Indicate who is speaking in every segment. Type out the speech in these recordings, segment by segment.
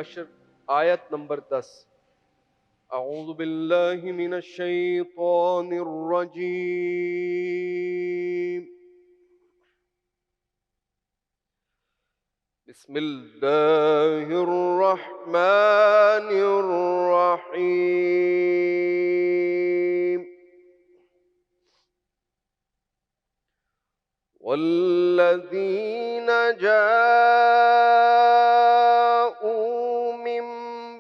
Speaker 1: الحشر آیت نمبر 10. اعوذ باللہ من الشیطان الرجیم. بسم اللہ الرحمن الرحیم. والذین جاءوا من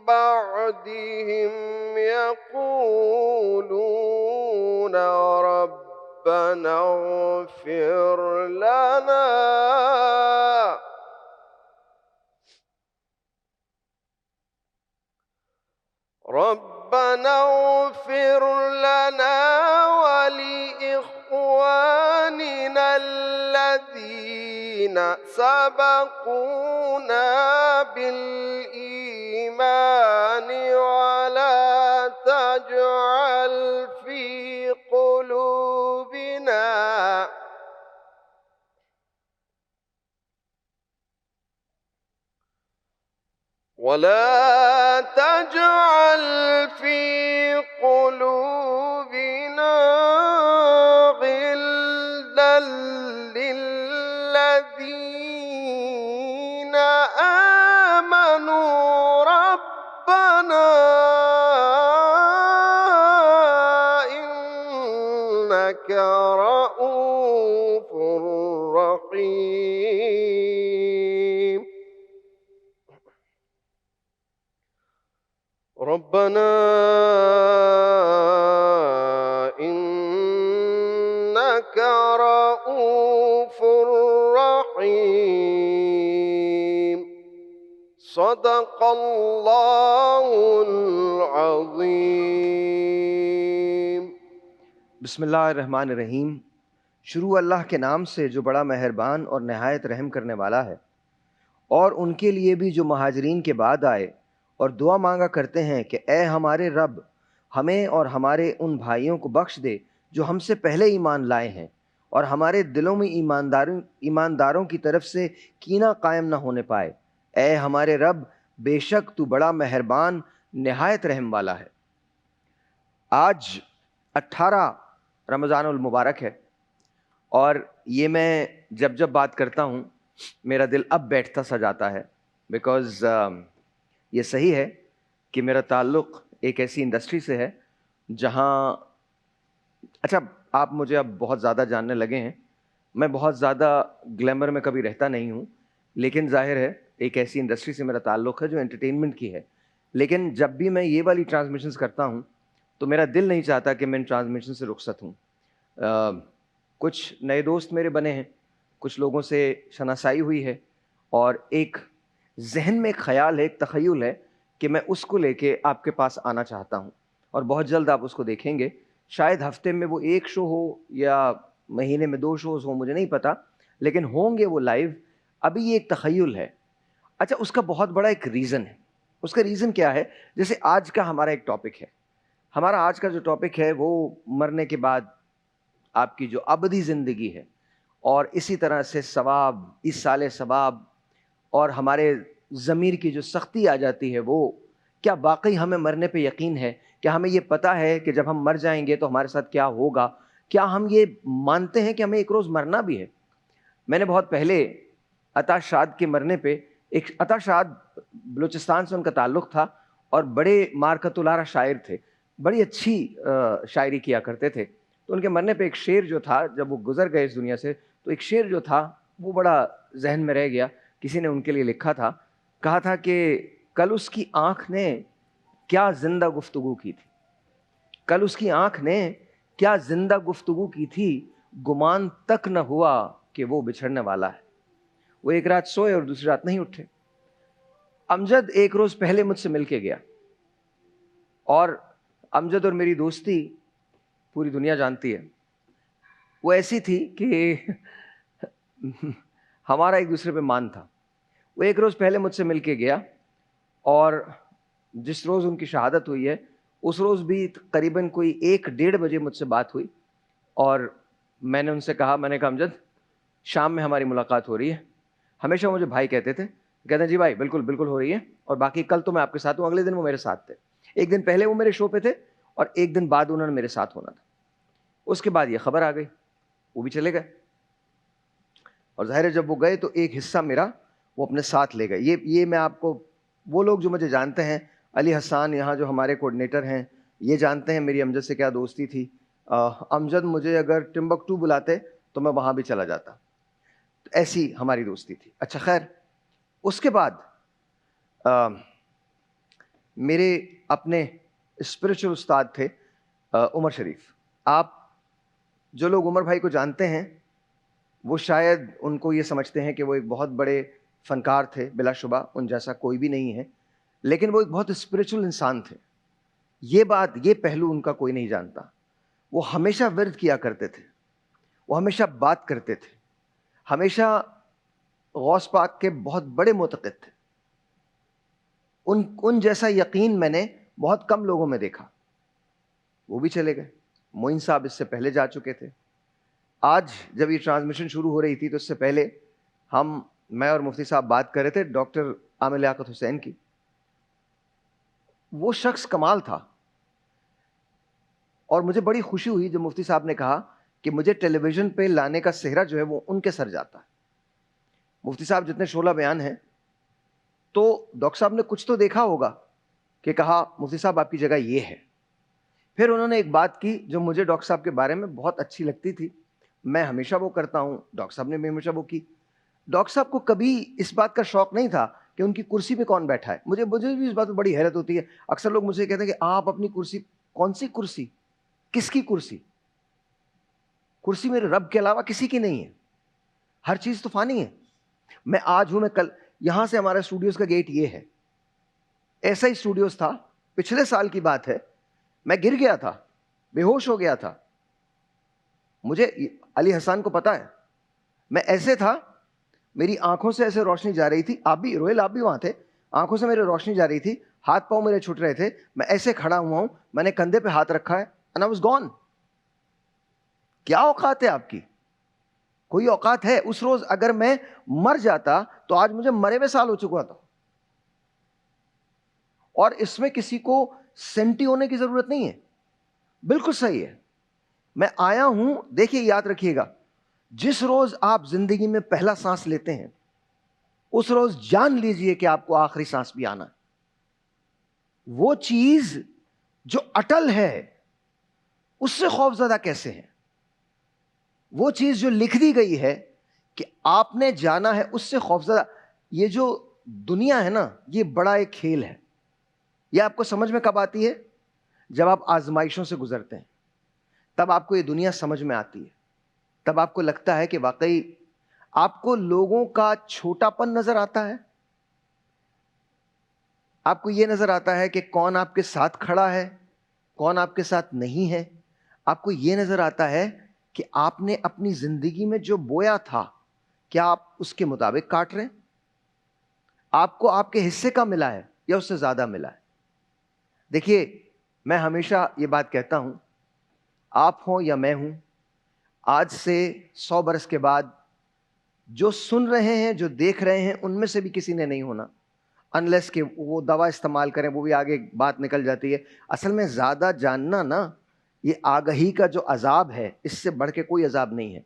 Speaker 1: بعدهم يقولون ربنا اغفر لنا ولإخواننا الذين سبقونا بالإيمان ولا تجعل في قلوبنا غلا للذين آمنوا ربنا إنك رؤوف رحيم. ربنا إنك رؤوف رحيم. صدق اللہ العظیم.
Speaker 2: بسم اللہ الرحمن الرحیم. شروع اللہ کے نام سے جو بڑا مہربان اور نہایت رحم کرنے والا ہے. اور ان کے لیے بھی جو مہاجرین کے بعد آئے اور دعا مانگا کرتے ہیں کہ اے ہمارے رب ہمیں اور ہمارے ان بھائیوں کو بخش دے جو ہم سے پہلے ایمان لائے ہیں، اور ہمارے دلوں میں ایمانداروں کی طرف سے کینہ قائم نہ ہونے پائے. اے ہمارے رب بے شک تو بڑا مہربان نہایت رحم والا ہے. آج 18 رمضان المبارک ہے، اور یہ میں جب بات کرتا ہوں میرا دل اب بیٹھتا سا جاتا ہے، بیکاز یہ صحیح ہے کہ میرا تعلق ایک ایسی انڈسٹری سے ہے جہاں اچھا آپ مجھے اب بہت زیادہ جاننے لگے ہیں. میں بہت زیادہ گلیمر میں کبھی رہتا نہیں ہوں، لیکن ظاہر ہے ایک ایسی انڈسٹری سے میرا تعلق ہے جو انٹرٹینمنٹ کی ہے. لیکن جب بھی میں یہ والی ٹرانسمیشنز کرتا ہوں تو میرا دل نہیں چاہتا کہ میں ان ٹرانسمیشن سے رخصت ہوں. کچھ نئے دوست میرے بنے ہیں، کچھ لوگوں سے شناسائی ہوئی ہے، اور ایک ذہن میں ایک خیال ہے، ایک تخیل ہے کہ میں اس کو لے کے آپ کے پاس آنا چاہتا ہوں، اور بہت جلد آپ اس کو دیکھیں گے. شاید ہفتے میں وہ 1 شو ہو یا مہینے میں 2 شوز ہوں، مجھے نہیں پتا، لیکن ہوں گے وہ لائیو. ابھی یہ ایک تخیل ہے. اچھا اس کا بہت بڑا ایک ریزن ہے. اس کا ریزن کیا ہے؟ جیسے آج کا ہمارا ایک ٹاپک ہے. ہمارا آج کا جو ٹاپک ہے وہ مرنے کے بعد آپ کی جو ابدی زندگی ہے، اور اسی طرح سے ثواب، اس سال ثواب، اور ہمارے ضمیر کی جو سختی آ جاتی ہے، وہ کیا واقعی ہمیں مرنے پہ یقین ہے؟ کیا ہمیں یہ پتہ ہے کہ جب ہم مر جائیں گے تو ہمارے ساتھ کیا ہوگا؟ کیا ہم یہ مانتے ہیں کہ ہمیں ایک روز مرنا بھی ہے؟ میں نے بہت پہلے عطا شاد کے مرنے پہ، ایک عطا شاد بلوچستان سے ان کا تعلق تھا، اور بڑے مارکت الارا شاعر تھے، بڑی اچھی شاعری کیا کرتے تھے. تو ان کے مرنے پہ ایک شعر جو تھا، جب وہ گزر گئے اس دنیا سے، تو ایک شعر جو تھا وہ بڑا ذہن میں رہ گیا. کسی نے ان کے لیے لکھا تھا، کہا تھا کہ کل اس کی آنکھ نے کیا زندہ گفتگو کی تھی، کل اس کی آنکھ نے کیا زندہ گفتگو کی تھی، گمان تک نہ ہوا کہ وہ بچھڑنے والا ہے. وہ ایک رات سوئے اور دوسری رات نہیں اٹھے. امجد ایک روز پہلے مجھ سے مل کے گیا، اور امجد اور میری دوستی پوری دنیا جانتی ہے. وہ ایسی تھی کہ ہمارا ایک دوسرے پہ مان تھا. وہ ایک روز پہلے مجھ سے مل کے گیا، اور جس روز ان کی شہادت ہوئی ہے اس روز بھی قریباً کوئی 1-1:30 بجے مجھ سے بات ہوئی. اور میں نے ان سے کہا، میں نے کہا امجد شام میں ہماری ملاقات ہو رہی ہے. ہمیشہ مجھے بھائی کہتے تھے، کہتے ہیں جی بھائی بالکل بالکل ہو رہی ہے. اور باقی کل تو میں آپ کے ساتھ ہوں, اگلے دن وہ میرے ساتھ تھے. ایک دن پہلے وہ میرے شو پہ تھے اور ایک دن بعد انہوں نے میرے ساتھ ہونا تھا. اس کے بعد یہ خبر آ گئی, وہ بھی چلے گئے. اور ظاہر ہے جب وہ گئے تو ایک حصہ میرا وہ اپنے ساتھ لے گئے. یہ میں آپ کو, وہ لوگ جو مجھے جانتے ہیں, علی حسان یہاں جو ہمارے کوآرڈینیٹر ہیں, یہ جانتے ہیں میری امجد سے کیا دوستی تھی. امجد مجھے اگر ٹمبکٹو بلاتے تو میں وہاں بھی چلا جاتا. تو ایسی ہماری دوستی تھی. اچھا خیر, اس کے بعد میرے اپنے اسپرچل استاد تھے عمر شریف. آپ جو لوگ عمر بھائی کو جانتے ہیں وہ شاید ان کو یہ سمجھتے ہیں کہ وہ ایک بہت بڑے فنکار تھے, بلا شبہ ان جیسا کوئی بھی نہیں ہے, لیکن وہ ایک بہت اسپرچل انسان تھے. یہ بات, یہ پہلو ان کا کوئی نہیں جانتا. وہ ہمیشہ ورد کیا کرتے تھے, وہ ہمیشہ بات کرتے تھے, ہمیشہ غوث پاک کے بہت بڑے معتقد تھے. ان جیسا یقین میں نے بہت کم لوگوں میں دیکھا. وہ بھی چلے گئے. معین صاحب اس سے پہلے جا چکے تھے. آج جب یہ ٹرانسمیشن شروع ہو رہی تھی تو اس سے پہلے میں اور مفتی صاحب بات کر رہے تھے ڈاکٹر عامر لیاقت حسین کی. وہ شخص کمال تھا, اور مجھے بڑی خوشی ہوئی جب مفتی صاحب نے کہا کہ مجھے ٹیلی ویژن پہ لانے کا سہرا جو ہے وہ ان کے سر جاتا ہے. مفتی صاحب جتنے شعلہ بیان ہیں, تو ڈاکٹر صاحب نے کچھ تو دیکھا ہوگا کہ کہا مفتی صاحب آپ کی جگہ یہ ہے. پھر انہوں نے ایک بات کی جو مجھے ڈاکٹر صاحب کے بارے میں بہت اچھی لگتی تھی. میں ہمیشہ وہ کرتا ہوں, ڈاکٹر صاحب نے بھی ہمیشہ وہ کی. ڈاکٹر صاحب کو کبھی اس بات کا شوق نہیں تھا کہ ان کی کرسی پہ کون بیٹھا ہے. مجھے بھی اس بات میں بڑی حیرت ہوتی ہے. اکثر لوگ مجھے کہتے ہیں کہ آپ اپنی کرسی, کون سی کرسی, کس کی کرسی؟ کرسی میرے رب کے علاوہ کسی کی نہیں ہے. ہر چیز تو فانی ہے. میں آج ہوں, میں کل. یہاں سے ہمارا اسٹوڈیوز کا گیٹ یہ ہے. ایسا ہی اسٹوڈیوز تھا, پچھلے سال کی بات ہے, میں گر گیا تھا, بے ہوش ہو گیا تھا. مجھے علی حسان کو پتا ہے, میں ایسے تھا, میری آنکھوں سے ایسے روشنی جا رہی تھی. آپ بھی روہیل, آپ بھی وہاں تھے. آنکھوں سے میرے روشنی جا رہی تھی, ہاتھ پاؤں میرے چھوٹ رہے تھے. میں ایسے کھڑا ہوا ہوں, میں نے کندھے پہ ہاتھ رکھا ہے, and I was gone. کیا اوقات ہے آپ کی؟ کوئی اوقات ہے؟ اس روز اگر میں مر جاتا تو آج مجھے مرے ہوئے سال ہو چکا تھا. اور اس میں کسی کو سینٹی ہونے کی ضرورت نہیں ہے. بالکل صحیح ہے. میں آیا ہوں, دیکھیے یاد رکھیے گا, جس روز آپ زندگی میں پہلا سانس لیتے ہیں اس روز جان لیجئے کہ آپ کو آخری سانس بھی آنا ہے. وہ چیز جو اٹل ہے اس سے خوف زدہ کیسے ہیں؟ وہ چیز جو لکھ دی گئی ہے کہ آپ نے جانا ہے, اس سے خوف زدہ. یہ جو دنیا ہے نا, یہ بڑا ایک کھیل ہے. یہ آپ کو سمجھ میں کب آتی ہے؟ جب آپ آزمائشوں سے گزرتے ہیں, تب آپ کو یہ دنیا سمجھ میں آتی ہے. تب آپ کو لگتا ہے کہ واقعی آپ کو لوگوں کا چھوٹا پن نظر آتا ہے. آپ کو یہ نظر آتا ہے کہ کون آپ کے ساتھ کھڑا ہے, کون آپ کے ساتھ نہیں ہے. آپ کو یہ نظر آتا ہے کہ آپ نے اپنی زندگی میں جو بویا تھا کیا آپ اس کے مطابق کاٹ رہے ہیں؟ آپ کو آپ کے حصے کا ملا ہے یا اس سے زیادہ ملا ہے؟ دیکھیے, میں ہمیشہ یہ بات کہتا ہوں, آپ ہوں یا میں ہوں, آج سے 100 برس کے بعد جو سن رہے ہیں, جو دیکھ رہے ہیں, ان میں سے بھی کسی نے نہیں ہونا, انلیس کہ وہ دوا استعمال کریں. وہ بھی آگے بات نکل جاتی ہے. اصل میں زیادہ جاننا نا, یہ آگہی کا جو عذاب ہے, اس سے بڑھ کے کوئی عذاب نہیں ہے.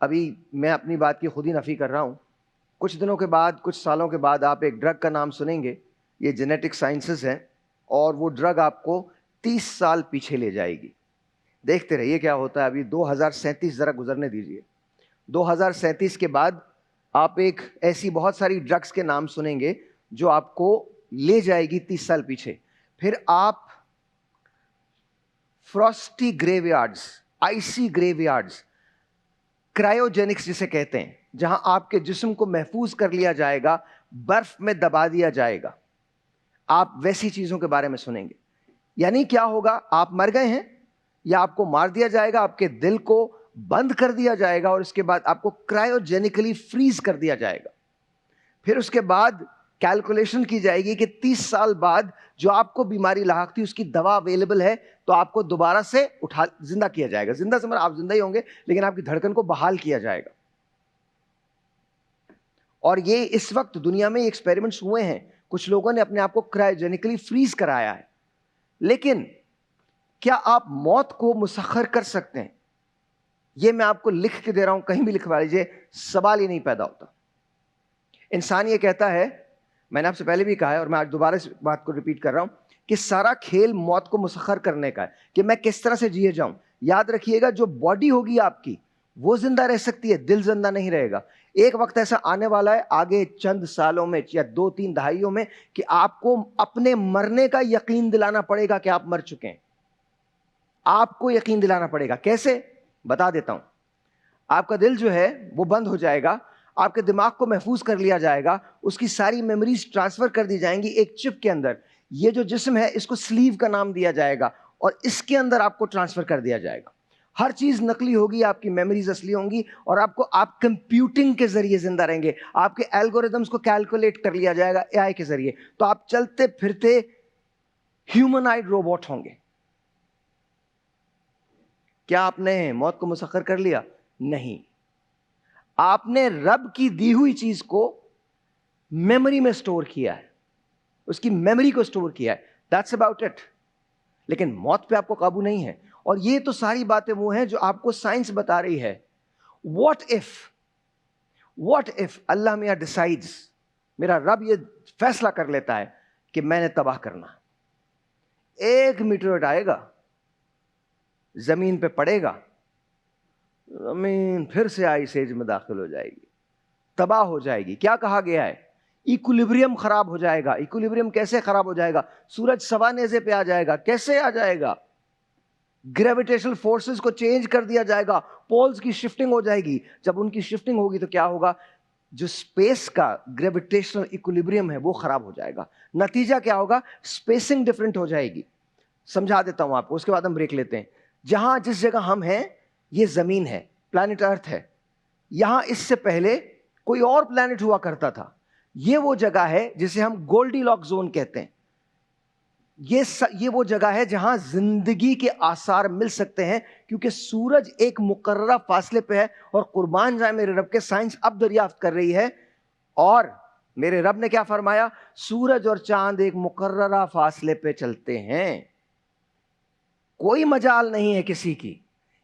Speaker 2: ابھی میں اپنی بات کی خود ہی نفی کر رہا ہوں. کچھ دنوں کے بعد, کچھ سالوں کے بعد آپ ایک ڈرگ کا نام سنیں گے. یہ جینیٹک سائنسز ہے, اور وہ ڈرگ آپ کو 30 سال پیچھے لے جائے گی. دیکھتے رہیے کیا ہوتا ہے. ابھی 2037 ذرا گزرنے دیجیے. 2037 کے بعد آپ ایک ایسی بہت ساری ڈرگس کے نام سنیں گے جو آپ کو لے جائے گی 30 سال پیچھے. پھر آپ فراسٹی گریو یارڈز, آئسی گریو یارڈز, کرائیوجینکس جسے کہتے ہیں, جہاں آپ کے جسم کو محفوظ کر لیا جائے گا, برف میں دبا دیا جائے گا, آپ ویسی چیزوں کے بارے میں سنیں گے. یعنی کیا ہوگا؟ آپ مر گئے ہیں, یا آپ کو مار دیا جائے گا, آپ کے دل کو بند کر دیا جائے گا, اور اس کے بعد آپ کو کرائیوجینکلی فریز کر دیا جائے گا. پھر اس کے بعد کیلکولیشن کی جائے گی کہ 30 سال بعد جو آپ کو بیماری لاحق تھی اس کی دوا اویلیبل ہے, تو آپ کو دوبارہ سے زندہ کیا جائے گا. زندہ سے مراد آپ زندہ ہی ہوں گے, لیکن آپ کی دھڑکن کو بحال کیا جائے گا. اور یہ اس وقت دنیا میں ایکسپیریمنٹس ہوئے ہیں. کچھ لوگوں نے اپنے آپ کو کرائوجینکلی فریز کرایا ہے. لیکن کیا آپ موت کو مسخر کر سکتے ہیں؟ یہ میں آپ کو لکھ کے دے رہا ہوں, کہیں بھی لکھوا لیجیے, سوال ہی نہیں پیدا ہوتا. انسان یہ کہتا ہے, میں نے آپ سے پہلے بھی کہا ہے اور میں آج دوبارہ اس بات کو ریپیٹ کر رہا ہوں, کہ سارا کھیل موت کو مسخر کرنے کا ہے, کہ میں کس طرح سے جیے جاؤں. یاد رکھیے گا, جو باڈی ہوگی آپ کی وہ زندہ رہ سکتی ہے, دل زندہ نہیں رہے گا. ایک وقت ایسا آنے والا ہے آگے چند سالوں میں یا 2-3 دہائیوں میں کہ آپ کو اپنے مرنے کا یقین دلانا پڑے گا کہ آپ مر چکے ہیں. آپ کو یقین دلانا پڑے گا. کیسے؟ بتا دیتا ہوں. آپ کا دل جو ہے وہ بند ہو جائے گا, آپ کے دماغ کو محفوظ کر لیا جائے گا, اس کی ساری میموریز ٹرانسفر کر دی جائیں گی ایک چپ کے اندر. یہ جو جسم ہے اس کو سلیو کا نام دیا جائے گا, اور اس کے اندر آپ کو ٹرانسفر کر دیا جائے گا. ہر چیز نقلی ہوگی, آپ کی میموریز اصلی ہوں گی, اور آپ کمپیوٹنگ کے ذریعے زندہ رہیں گے. آپ کے الگوریدمز کو کیلکولیٹ کر لیا جائے گا اے آئی کے ذریعے. تو آپ چلتے پھرتے ہیومنائڈ روبوٹ ہوں گے. کیا آپ نے موت کو مسخر کر لیا؟ نہیں. آپ نے رب کی دی ہوئی چیز کو میموری میں سٹور کیا ہے, اس کی میموری کو سٹور کیا ہے. That's about it. لیکن موت پہ آپ کو قابو نہیں ہے. اور یہ تو ساری باتیں وہ ہیں جو آپ کو سائنس بتا رہی ہے. What if اللہ میاں ڈیسائیڈز, میرا رب یہ فیصلہ کر لیتا ہے کہ میں نے تباہ کرنا. ایک میٹرائٹ آئے گا, زمین پہ پڑے گا, زمین پھر سے آئس ایج میں داخل ہو جائے گی, تباہ ہو جائے گی. کیا کہا گیا ہے؟ ایکولیبریم خراب ہو جائے گا. ایکولیبریم کیسے خراب ہو جائے گا؟ سورج سوا نیزے پہ آ جائے گا. کیسے آ جائے گا؟ گریویٹیشنل فورسز کو چینج کر دیا جائے گا, پولز کی شفٹنگ ہو جائے گی. جب ان کی شفٹنگ ہوگی تو کیا ہوگا؟ جو اسپیس کا گریویٹیشنل ایکولیبریم ہے وہ خراب ہو جائے گا. نتیجہ کیا ہوگا؟ اسپیسنگ ڈفرنٹ ہو جائے گی. سمجھا دیتا ہوں آپ کو, اس کے بعد ہم بریک لیتے ہیں. جہاں جس جگہ ہم ہیں یہ زمین ہے, پلانٹ ارتھ ہے. یہاں اس سے پہلے کوئی اور پلانٹ ہوا کرتا تھا. یہ وہ جگہ ہے جسے ہم گولڈی لاک زون کہتے ہیں. یہ وہ جگہ ہے جہاں زندگی کے آثار مل سکتے ہیں, کیونکہ سورج ایک مقررہ فاصلے پہ ہے. اور قربان جائے میرے رب کے, سائنس اب دریافت کر رہی ہے, اور میرے رب نے کیا فرمایا؟ سورج اور چاند ایک مقررہ فاصلے پہ چلتے ہیں, کوئی مجال نہیں ہے کسی کی.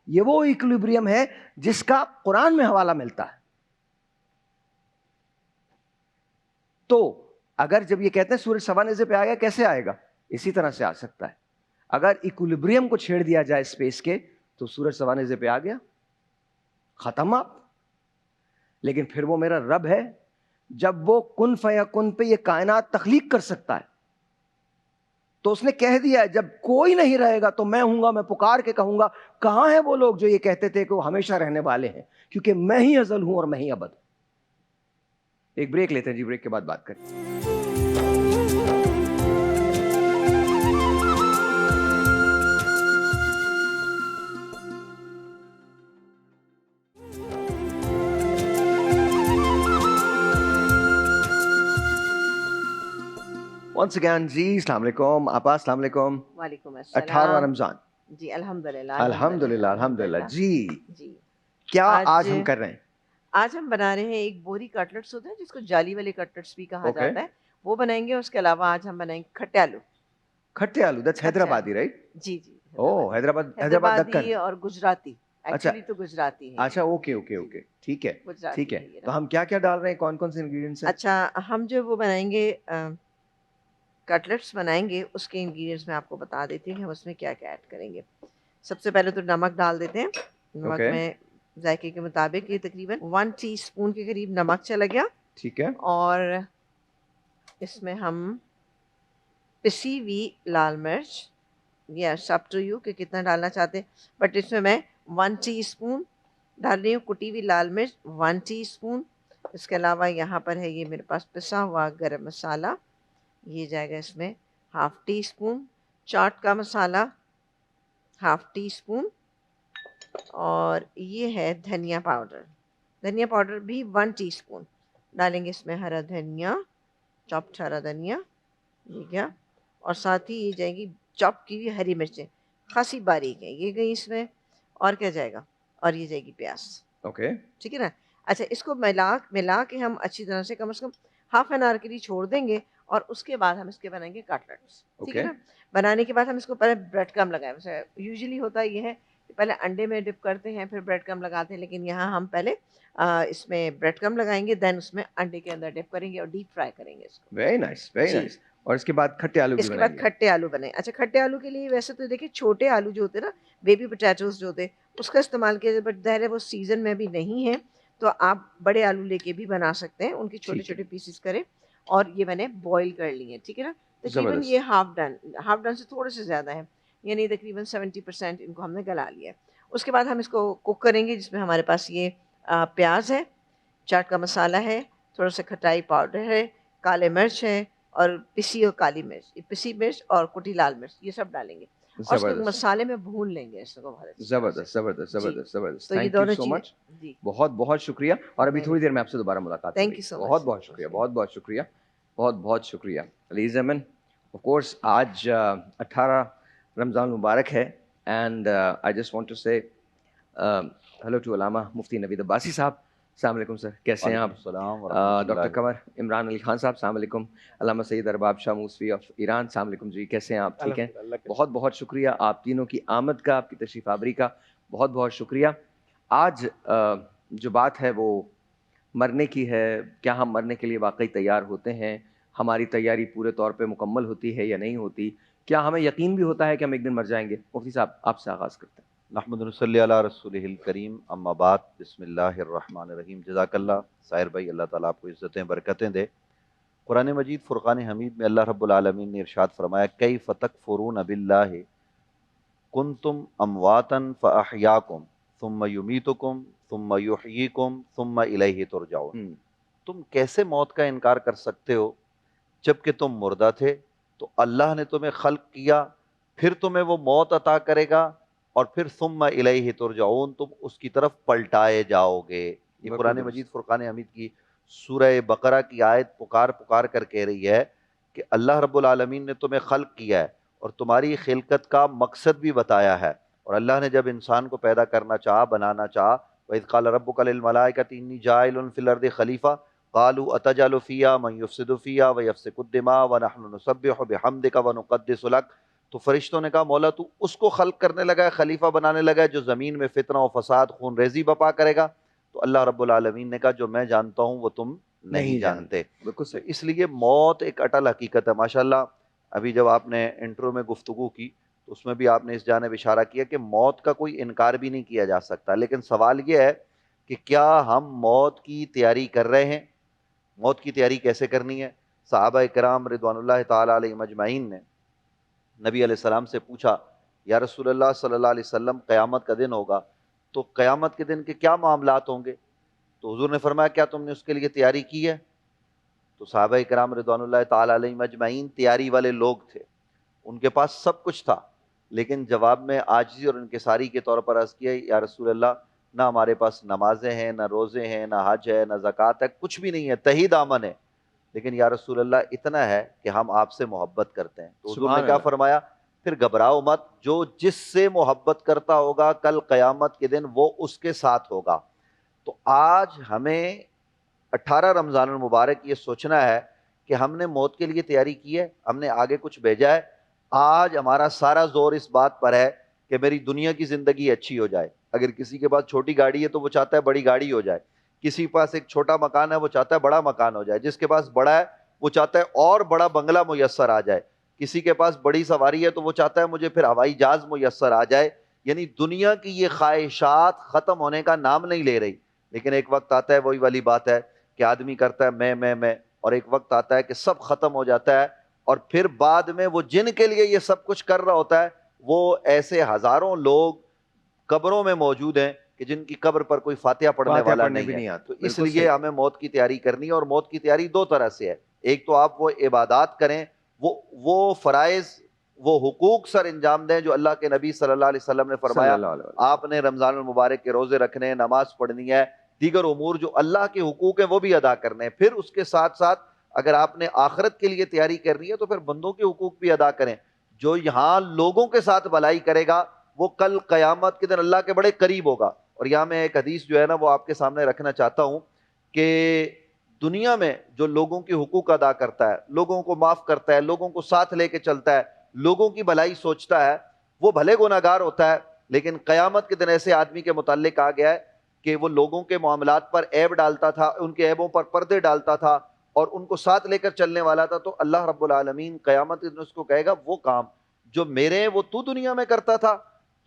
Speaker 2: یہ وہ ایکولیبریم ہے جس کا قرآن میں حوالہ ملتا ہے. تو اگر جب یہ کہتے ہیں سورج سوا نیزے پہ آ گیا, کیسے آئے گا؟ اسی طرح سے آ سکتا ہے. اگر ایکولیبریم کو چھیڑ دیا جائے اسپیس کے, تو سورج سوا نیزے پہ آ گیا, ختم آپ. لیکن پھر وہ میرا رب ہے, جب وہ کن فیکن پہ یہ کائنات تخلیق کر سکتا ہے, تو اس نے کہہ دیا ہے جب کوئی نہیں رہے گا تو میں ہوں گا. میں پکار کے کہوں گا, کہاں ہیں وہ لوگ جو یہ کہتے تھے کہ وہ ہمیشہ رہنے والے ہیں, کیونکہ میں ہی ازل ہوں اور میں ہی ابد. ایک بریک لیتے ہیں جی, بریک کے بعد بات کریں. once again جی, السلام علیکم آپا. السلام علیکم.
Speaker 3: وعلیکم السلام.
Speaker 2: 18واں رمضان.
Speaker 3: جی الحمدللہ.
Speaker 2: الحمدللہ جی.
Speaker 3: جی
Speaker 2: کیا آج ہم کر رہے ہیں؟
Speaker 3: آج ہم بنا رہے ہیں ایک بوری کٹلٹس ہوتے ہیں جس کو جالی والے کٹلٹس بھی کہا جاتا ہے, وہ بنائیں گے. اس کے علاوہ آج ہم بنائیں گے کھٹے آلو.
Speaker 2: کھٹے آلو, دیٹس حیدرآبادی رائٹ؟
Speaker 3: جی جی.
Speaker 2: اوہ,
Speaker 3: حیدرآبادی اور گجراتی. ایکچولی تو گجراتی ہے.
Speaker 2: اچھا, اوکے, ٹھیک ہے. ٹھیک ہے, تو ہم کیا کیا ڈال رہے ہیں, کون کون سے انگریڈینٹس ہیں؟
Speaker 3: اچھا, ہم جو وہ بنائیں گے کٹلٹس بنائیں گے, اس کے انگریڈینٹس میں آپ کو بتا دیتی ہوں کہ ہم اس میں کیا کیا ایڈ کریں گے. سب سے پہلے تو نمک ڈال دیتے ہیں. نمک میں ذائقے کے مطابق یہ تقریباً 1 ٹی اسپون کے قریب نمک چلا گیا.
Speaker 2: ٹھیک ہے.
Speaker 3: اور اس میں ہم پسی ہوئی لال مرچ, یہ اپ ٹو یو کہ کتنا ڈالنا چاہتے ہیں, بٹ اس میں 1 ٹی اسپون ڈال رہی ہوں. کٹی ہوئی لال مرچ 1 ٹی اسپون. اس کے علاوہ یہاں پر ہے یہ میرے پاس پسا ہوا گرم مسالہ, یہ جائے گا اس میں 1/2 ٹی اسپون. چاٹ کا مسالہ 1/2 ٹی اسپون. اور یہ ہے دھنیا پاؤڈر. دھنیا پاؤڈر بھی 1 ٹی اسپون ڈالیں گے اس میں. ہرا دھنیا, چاپڈ ہرا دھنیا, ٹھیک ہے. اور ساتھ ہی یہ جائے گی چاپ کی ہوئی ہری مرچیں, خاصی باریک ہے یہ گئی اس میں. اور کیا جائے گا, اور یہ جائے گی پیاز.
Speaker 2: اوکے,
Speaker 3: ٹھیک ہے نا. اچھا, اس کو ملا کے ہم اچھی طرح سے کم از کم ½ این آور کے لیے چھوڑ دیں گے, اور اس کے بعد ہم اس کے بنائیں گے کٹلیٹس. ٹھیک ہے
Speaker 2: Okay.
Speaker 3: نا. بنانے کے بعد ہم اس کو پہلے بریڈ کرم لگائیں. یوزلی ہوتا یہ ہے کہ پہلے انڈے میں ڈپ کرتے ہیں پھر بریڈ کرم لگاتے ہیں, لیکن یہاں ہم پہلے اس میں بریڈ کرم لگائیں گے, دین اس میں انڈے کے اندر ڈپ کریں گے اور ڈیپ فرائی کریں گے اس کو.
Speaker 2: ویری نائس, ویری
Speaker 3: جی.
Speaker 2: نائس. اور اس کے بعد کھٹے آلو بھی
Speaker 3: اس کے
Speaker 2: بنائیں
Speaker 3: بعد
Speaker 2: گے.
Speaker 3: کھٹے آلو بنے. اچھا, کھٹے آلو کے لیے ویسے تو دیکھیں چھوٹے آلو جو ہوتے ہیں نا, بیبی پوٹیٹوز جو ہوتے ہیں, اس کا استعمال کیا جائے, بٹ ظاہر ہے وہ سیزن میں بھی نہیں ہے, تو آپ بڑے آلو لے کے بھی بنا سکتے ہیں. ان کی چھوٹے
Speaker 2: ٹھیک ہے,
Speaker 3: چھوٹے پیسز کریں اور یہ میں نے بوائل کر لی ہیں. ٹھیک ہے نا. تقریباً
Speaker 2: زبردست.
Speaker 3: یہ ہاف ڈن سے تھوڑے سے زیادہ ہے, یعنی تقریباً 70% ان کو ہم نے گلا لیا ہے. اس کے بعد ہم اس کو کوک کریں گے, جس میں ہمارے پاس یہ پیاز ہے, چاٹ کا مسالہ ہے, تھوڑا سا کھٹائی پاؤڈر ہے, کالے مرچ ہے, اور پسی اور کالی مرچ, پسی مرچ اور کٹی لال مرچ, یہ سب ڈالیں گے اور اس کو ایک
Speaker 2: زبردست,
Speaker 3: مسالے میں بھون لیں گے اس کو بہت اچھی طرح سے.
Speaker 2: زبردست, زبردست,
Speaker 3: جی,
Speaker 2: زبردست, زبردست.
Speaker 3: تو یہ
Speaker 2: تھینک یو
Speaker 3: دونوں
Speaker 2: سو
Speaker 3: چیزیں.
Speaker 2: مچ.
Speaker 3: جی,
Speaker 2: بہت بہت شکریہ. اور ابھی تھوڑی دیر میں آپ سے دوبارہ ملاقات
Speaker 3: تھینک
Speaker 2: ہوگی.
Speaker 3: یو سو
Speaker 2: بہت
Speaker 3: مچ.
Speaker 2: بہت شکریہ, بہت بہت شکریہ, بہت بہت شکریہ. عزیز امن, آف کورس آج 18 رمضان مبارک ہے, and I just want to say hello to Allama Mufti نوید عباسی صاحب. السلام علیکم سر, کیسے ہیں آپ؟ ڈاکٹر قمر عمران علی خان صاحب, السلام علیکم. علامہ سید ارباب شاہ موسوی آف ایران, السلام علیکم جی, کیسے ہیں آپ؟ ٹھیک ہیں, بہت بہت شکریہ آپ تینوں کی آمد کا, آپ کی تشریف آوری کا بہت بہت شکریہ. آج جو بات ہے وہ مرنے کی ہے. کیا ہم مرنے کے لیے واقعی تیار ہوتے ہیں؟ ہماری تیاری پورے طور پہ مکمل ہوتی ہے یا نہیں ہوتی؟ کیا ہمیں یقین بھی ہوتا ہے کہ ہم ایک دن مر جائیں گے؟ مفتی صاحب آپ سے آغاز کرتے ہیں.
Speaker 4: نحمد نصلی علی رسولہ الکریم, اما بعد, بسم اللہ الرحمن الرحیم. جزاک اللہ ساحر بھائی, اللہ تعالیٰ آپ کو عزتیں برکتیں دے. قرآن مجید فرقان حمید میں اللہ رب العالمین نے ارشاد فرمایا, کیف تکفرون باللہ کنتم امواتا فاحیاکم ثم یمیتکم ثم یحییکم ثم الیہ ترجعون. تم کیسے موت کا انکار کر سکتے ہو جب کہ تم مردہ تھے, تو اللہ نے تمہیں خلق کیا, پھر تمہیں وہ موت عطا کرے گا, اور پھر ثم الیہ ترجعون, تم اس کی طرف پلٹائے جاؤ گے. یہ قرآن مجید فرقان حمید کی سورہ بقرہ کی آیت پکار پکار کر کہہ رہی ہے کہ اللہ رب العالمین نے تمہیں خلق کیا ہے اور تمہاری خلقت کا مقصد بھی بتایا ہے. اور اللہ نے جب انسان کو پیدا کرنا چاہا, بنانا چاہا, وَإِذْ قَالَ رَبُّكَ لِلْمَلَائِكَةِ إِنِّي جَاعِلٌ فِي الْأَرْضِ خَلِيفَةً قَالُوا أَتَجْعَلُ فِيهَا مَن يُفْسِدُ فِيهَا وَيَسْفِكُ الدِّمَاءَ وَنَحْنُ نُسَبِّحُ بِحَمْدِكَ وَنُقَدِّسُ لَكَ. تو فرشتوں نے کہا, مولا تو اس کو خلق کرنے لگا ہے, خلیفہ بنانے لگا ہے, جو زمین میں فتنہ و فساد, خون ریزی بپا کرے گا. تو اللہ رب العالمین نے کہا, جو میں جانتا ہوں وہ تم نہیں جانتے. بالکل. اس لیے موت ایک اٹل حقیقت ہے. ماشاءاللہ ابھی جب آپ نے انٹرو میں گفتگو کی تو اس میں بھی آپ نے اس جانب اشارہ کیا کہ موت کا کوئی انکار بھی نہیں کیا جا سکتا, لیکن سوال یہ ہے کہ کیا ہم موت کی تیاری کر رہے ہیں؟ موت کی تیاری کیسے کرنی ہے؟ صحابہ کرام رضوان اللہ تعالیٰ علیہم اجمعین نے نبی علیہ السلام سے پوچھا, یا رسول اللہ صلی اللہ علیہ وسلم, قیامت کا دن ہوگا تو قیامت کے دن کے کیا معاملات ہوں گے؟ تو حضور نے فرمایا, کیا تم نے اس کے لیے تیاری کی ہے؟ تو صحابہ کرام رضوان اللہ تعالیٰ علیہم اجمعین تیاری والے لوگ تھے, ان کے پاس سب کچھ تھا, لیکن جواب میں عاجزی اور انکساری کے طور پر عرض کیا, یا رسول اللہ, نہ ہمارے پاس نمازیں ہیں, نہ روزے ہیں, نہ حج ہے, نہ زکوٰۃ ہے, کچھ بھی نہیں ہے, تہی دامن ہے, لیکن یا رسول اللہ اتنا ہے کہ ہم آپ سے محبت کرتے ہیں. تو حضور نے کیا فرمایا, پھر گھبراؤ مت, جو جس سے محبت کرتا ہوگا کل قیامت کے دن وہ اس کے ساتھ ہوگا. تو آج ہمیں 18 رمضان المبارک یہ سوچنا ہے کہ ہم نے موت کے لیے تیاری کی ہے, ہم نے آگے کچھ بھیجا ہے. آج ہمارا سارا زور اس بات پر ہے کہ میری دنیا کی زندگی اچھی ہو جائے. اگر کسی کے پاس چھوٹی گاڑی ہے تو وہ چاہتا ہے بڑی گاڑی ہو جائے, کسی کے پاس ایک چھوٹا مکان ہے وہ چاہتا ہے بڑا مکان ہو جائے, جس کے پاس بڑا ہے وہ چاہتا ہے اور بڑا بنگلہ میسر آ جائے, کسی کے پاس بڑی سواری ہے تو وہ چاہتا ہے مجھے پھر ہوائی جہاز میسر آ جائے. یعنی دنیا کی یہ خواہشات ختم ہونے کا نام نہیں لے رہی. لیکن ایک وقت آتا ہے, وہی والی بات ہے کہ آدمی کرتا ہے میں, اور ایک وقت آتا ہے کہ سب ختم ہو جاتا ہے, اور پھر بعد میں وہ جن کے لیے یہ سب کچھ کر رہا ہوتا ہے وہ ایسے ہزاروں لوگ قبروں میں موجود ہیں کہ جن کی قبر پر کوئی فاتحہ پڑھنے والا نہیں ہے. تو اس لیے ہمیں موت کی تیاری کرنی ہے, اور موت کی تیاری دو طرح سے ہے. ایک تو آپ وہ عبادات کریں, وہ فرائض, وہ حقوق سر انجام دیں جو اللہ کے نبی صلی اللہ علیہ وسلم نے فرمایا. آپ نے رمضان المبارک کے روزے رکھنے ہیں, نماز پڑھنی ہے, دیگر امور جو اللہ کے حقوق ہیں وہ بھی ادا کرنے ہیں. پھر اس کے ساتھ ساتھ اگر آپ نے آخرت کے لیے تیاری کرنی ہے تو پھر بندوں کے حقوق بھی ادا کریں. جو یہاں لوگوں کے ساتھ بھلائی کرے گا وہ کل قیامت کے دن اللہ کے بڑے قریب ہوگا. اور یہاں میں ایک حدیث جو ہے نا وہ آپ کے سامنے رکھنا چاہتا ہوں کہ دنیا میں جو لوگوں کے حقوق ادا کرتا ہے، لوگوں کو معاف کرتا ہے، لوگوں کو ساتھ لے کے چلتا ہے، لوگوں کی بھلائی سوچتا ہے، وہ بھلے گناہگار ہوتا ہے، لیکن قیامت کے دن ایسے آدمی کے متعلق کہا گیا ہے کہ وہ لوگوں کے معاملات پر عیب ڈالتا تھا، ان کے عیبوں پر پردے ڈالتا تھا اور ان کو ساتھ لے کر چلنے والا تھا، تو اللہ رب العالمین قیامت کے دن اس کو کہے گا وہ کام جو میرے ہیں وہ تو دنیا میں کرتا تھا،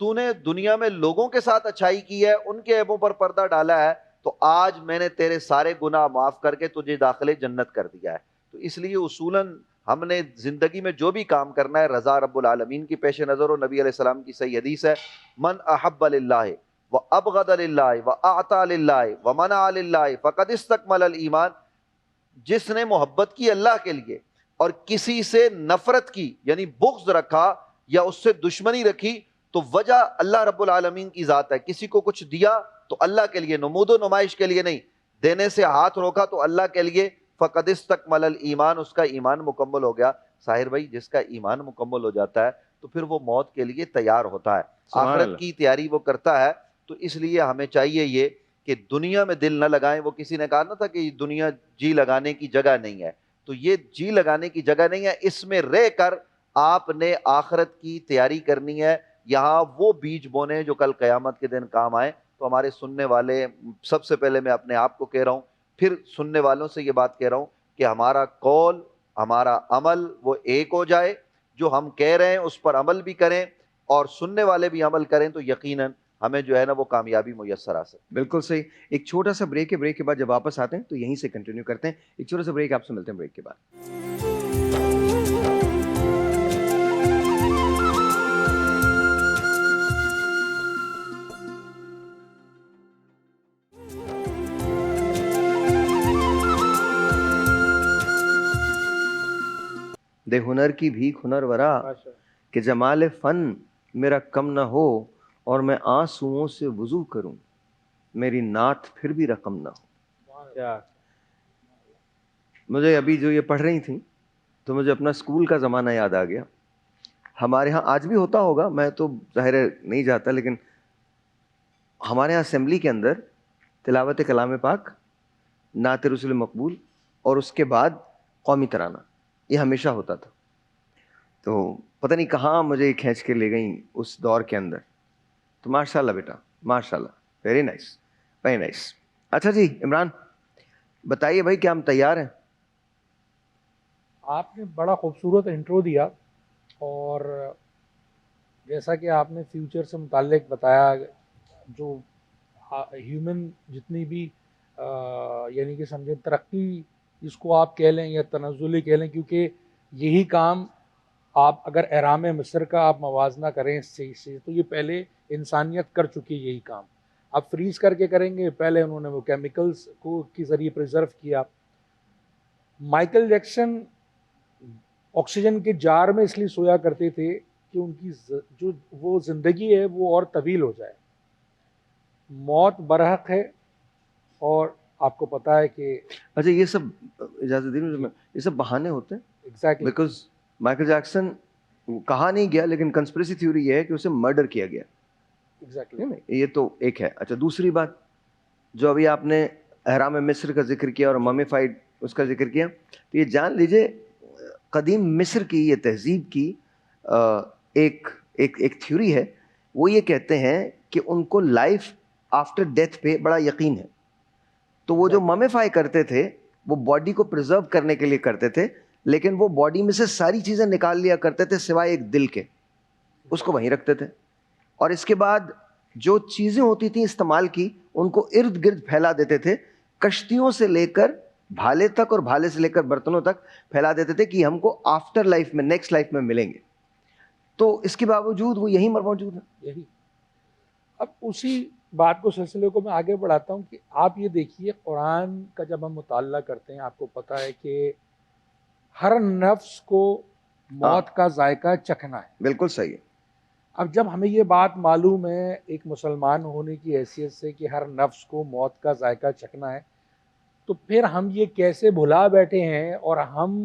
Speaker 4: تو نے دنیا میں لوگوں کے ساتھ اچھائی کی ہے، ان کے عیبوں پر پردہ ڈالا ہے، تو آج میں نے تیرے سارے گناہ معاف کر کے تجھے داخل جنت کر دیا ہے۔ تو اس لیے اصولاً ہم نے زندگی میں جو بھی کام کرنا ہے رضا رب العالمین کی پیش نظر ہو۔ نبی علیہ السلام کی صحیح حدیث ہے، من احب للہ وابغض للہ واعطى للہ ومنع للہ فقد استکمل الایمان، جس نے محبت کی اللہ کے لیے اور کسی سے نفرت کی یعنی بغض رکھا یا اس سے دشمنی رکھی، تو وجہ اللہ رب العالمین کی ذات ہے۔ کسی کو کچھ دیا تو اللہ کے لیے، نمود و نمائش کے لیے نہیں، دینے سے ہاتھ روکا تو اللہ کے لیے، فقد استکمل الایمان، اس کا ایمان مکمل ہو گیا۔ ساحر بھائی، جس کا ایمان مکمل ہو جاتا ہے تو پھر وہ موت کے لیے تیار ہوتا ہے، آخرت کی تیاری وہ کرتا ہے۔ تو اس لیے ہمیں چاہیے یہ کہ دنیا میں دل نہ لگائیں۔ وہ کسی نے کہا نہ تھا کہ یہ دنیا جی لگانے کی جگہ نہیں ہے، تو یہ جی لگانے کی جگہ نہیں ہے، اس میں رہ کر آپ نے آخرت کی تیاری کرنی ہے، یہاں وہ بیج بونے جو کل قیامت کے دن کام آئے۔ تو ہمارے سننے والے، سب سے پہلے میں اپنے آپ کو کہہ رہا ہوں، پھر سننے والوں سے یہ بات کہہ رہا ہوں کہ ہمارا قول، ہمارا عمل وہ ایک ہو جائے، جو ہم کہہ رہے ہیں اس پر عمل بھی کریں اور سننے والے بھی عمل کریں، تو یقیناً ہمیں جو ہے نا وہ کامیابی میسر آ سکتی۔
Speaker 2: بالکل صحیح۔ ایک چھوٹا سا بریک ہے، بریک کے بعد جب واپس آتے ہیں تو یہیں سے کنٹینیو کرتے ہیں۔ ایک چھوٹا سا بریک، آپ سے ملتے ہیں بریک کے بعد۔ دے ہنر کی بھیک ہنر ورا، کہ جمال فن میرا کم نہ ہو اور میں آنسوؤں سے وضو کروں، میری نعت پھر بھی رقم نہ ہو۔ مجھے ابھی جو یہ پڑھ رہی تھیں تو مجھے اپنا اسکول کا زمانہ یاد آ گیا۔ ہمارے ہاں آج بھی ہوتا ہوگا، میں تو ظاہر ہے نہیں جاتا، لیکن ہمارے ہاں اسمبلی کے اندر تلاوت کلام پاک، نعت رسول مقبول اور اس کے بعد قومی ترانہ، یہ ہمیشہ ہوتا تھا۔ تو پتہ نہیں کہاں مجھے کھینچ کے لے گئیں اس دور کے اندر۔ تو ماشاء اللہ بیٹا، ماشاء اللہ، ویری نائس، ویری نائس۔ اچھا جی عمران، بتائیے بھائی، کیا ہم تیار ہیں؟
Speaker 5: آپ نے بڑا خوبصورت انٹرو دیا، اور جیسا کہ آپ نے فیوچر سے متعلق بتایا، جو ہیومن جتنی بھی یعنی کہ سمجھیں ترقی جس کو آپ کہہ لیں یا تنزلی کہہ لیں، کیونکہ یہی کام آپ اگر احرام مصر کا آپ موازنہ کریں اس سے تو یہ پہلے انسانیت کر چکی ہے یہی کام۔ آپ فریز کر کے کریں گے، پہلے انہوں نے وہ کیمیکلز کو کے ذریعے پریزرو کیا۔ مائیکل جیکسن آکسیجن کے جار میں اس لیے سویا کرتے تھے کہ ان کی جو وہ زندگی ہے وہ اور طویل ہو جائے۔ موت برحق ہے، اور آپ کو پتا ہے کہ
Speaker 2: اچھا یہ سب، اجازت دیں، یہ سب بہانے ہوتے ہیں،
Speaker 5: ایگزیکٹلی
Speaker 2: بیکاز مائیکل جیکسن کہا نہیں گیا، لیکن کنسپریسی تھیوری یہ ہے کہ اسے مرڈر کیا گیا۔ یہ تو ایک ہے۔ اچھا دوسری بات، جو ابھی آپ نے احرام مصر کا ذکر کیا اور ممیفائڈ اس کا ذکر کیا، تو یہ جان لیجئے قدیم مصر کی یہ تہذیب کی ایک تھیوری ہے۔ وہ یہ کہتے ہیں کہ ان کو لائف آفٹر ڈیتھ پہ بڑا یقین ہے، تو وہ جو ممیفائی کرتے تھے وہ باڈی کو پرزرو کرنے کے لیے کرتے تھے، لیکن وہ باڈی میں سے ساری چیزیں نکال لیا کرتے تھے سوائے ایک دل کے، اس کو وہیں رکھتے تھے، اور اس کے بعد جو چیزیں ہوتی تھیں استعمال کی ان کو ارد گرد پھیلا دیتے تھے، کشتیوں سے لے کر بھالے تک اور بھالے سے لے کر برتنوں تک پھیلا دیتے تھے کہ ہم کو آفٹر لائف میں، نیکسٹ لائف میں ملیں گے۔ تو اس کے باوجود وہ یہیں پر موجود ہے۔
Speaker 5: یہی اب اسی بات کو سلسلے کو میں آگے بڑھاتا ہوں کہ آپ یہ دیکھیے، قرآن کا جب ہم مطالعہ کرتے ہیں، آپ کو پتہ ہے کہ ہر نفس کو موت کا ذائقہ چکھنا ہے۔
Speaker 2: بالکل صحیح ہے۔
Speaker 5: اب جب ہمیں یہ بات معلوم ہے ایک مسلمان ہونے کی حیثیت سے کہ ہر نفس کو موت کا ذائقہ چکھنا ہے، تو پھر ہم یہ کیسے بھلا بیٹھے ہیں، اور ہم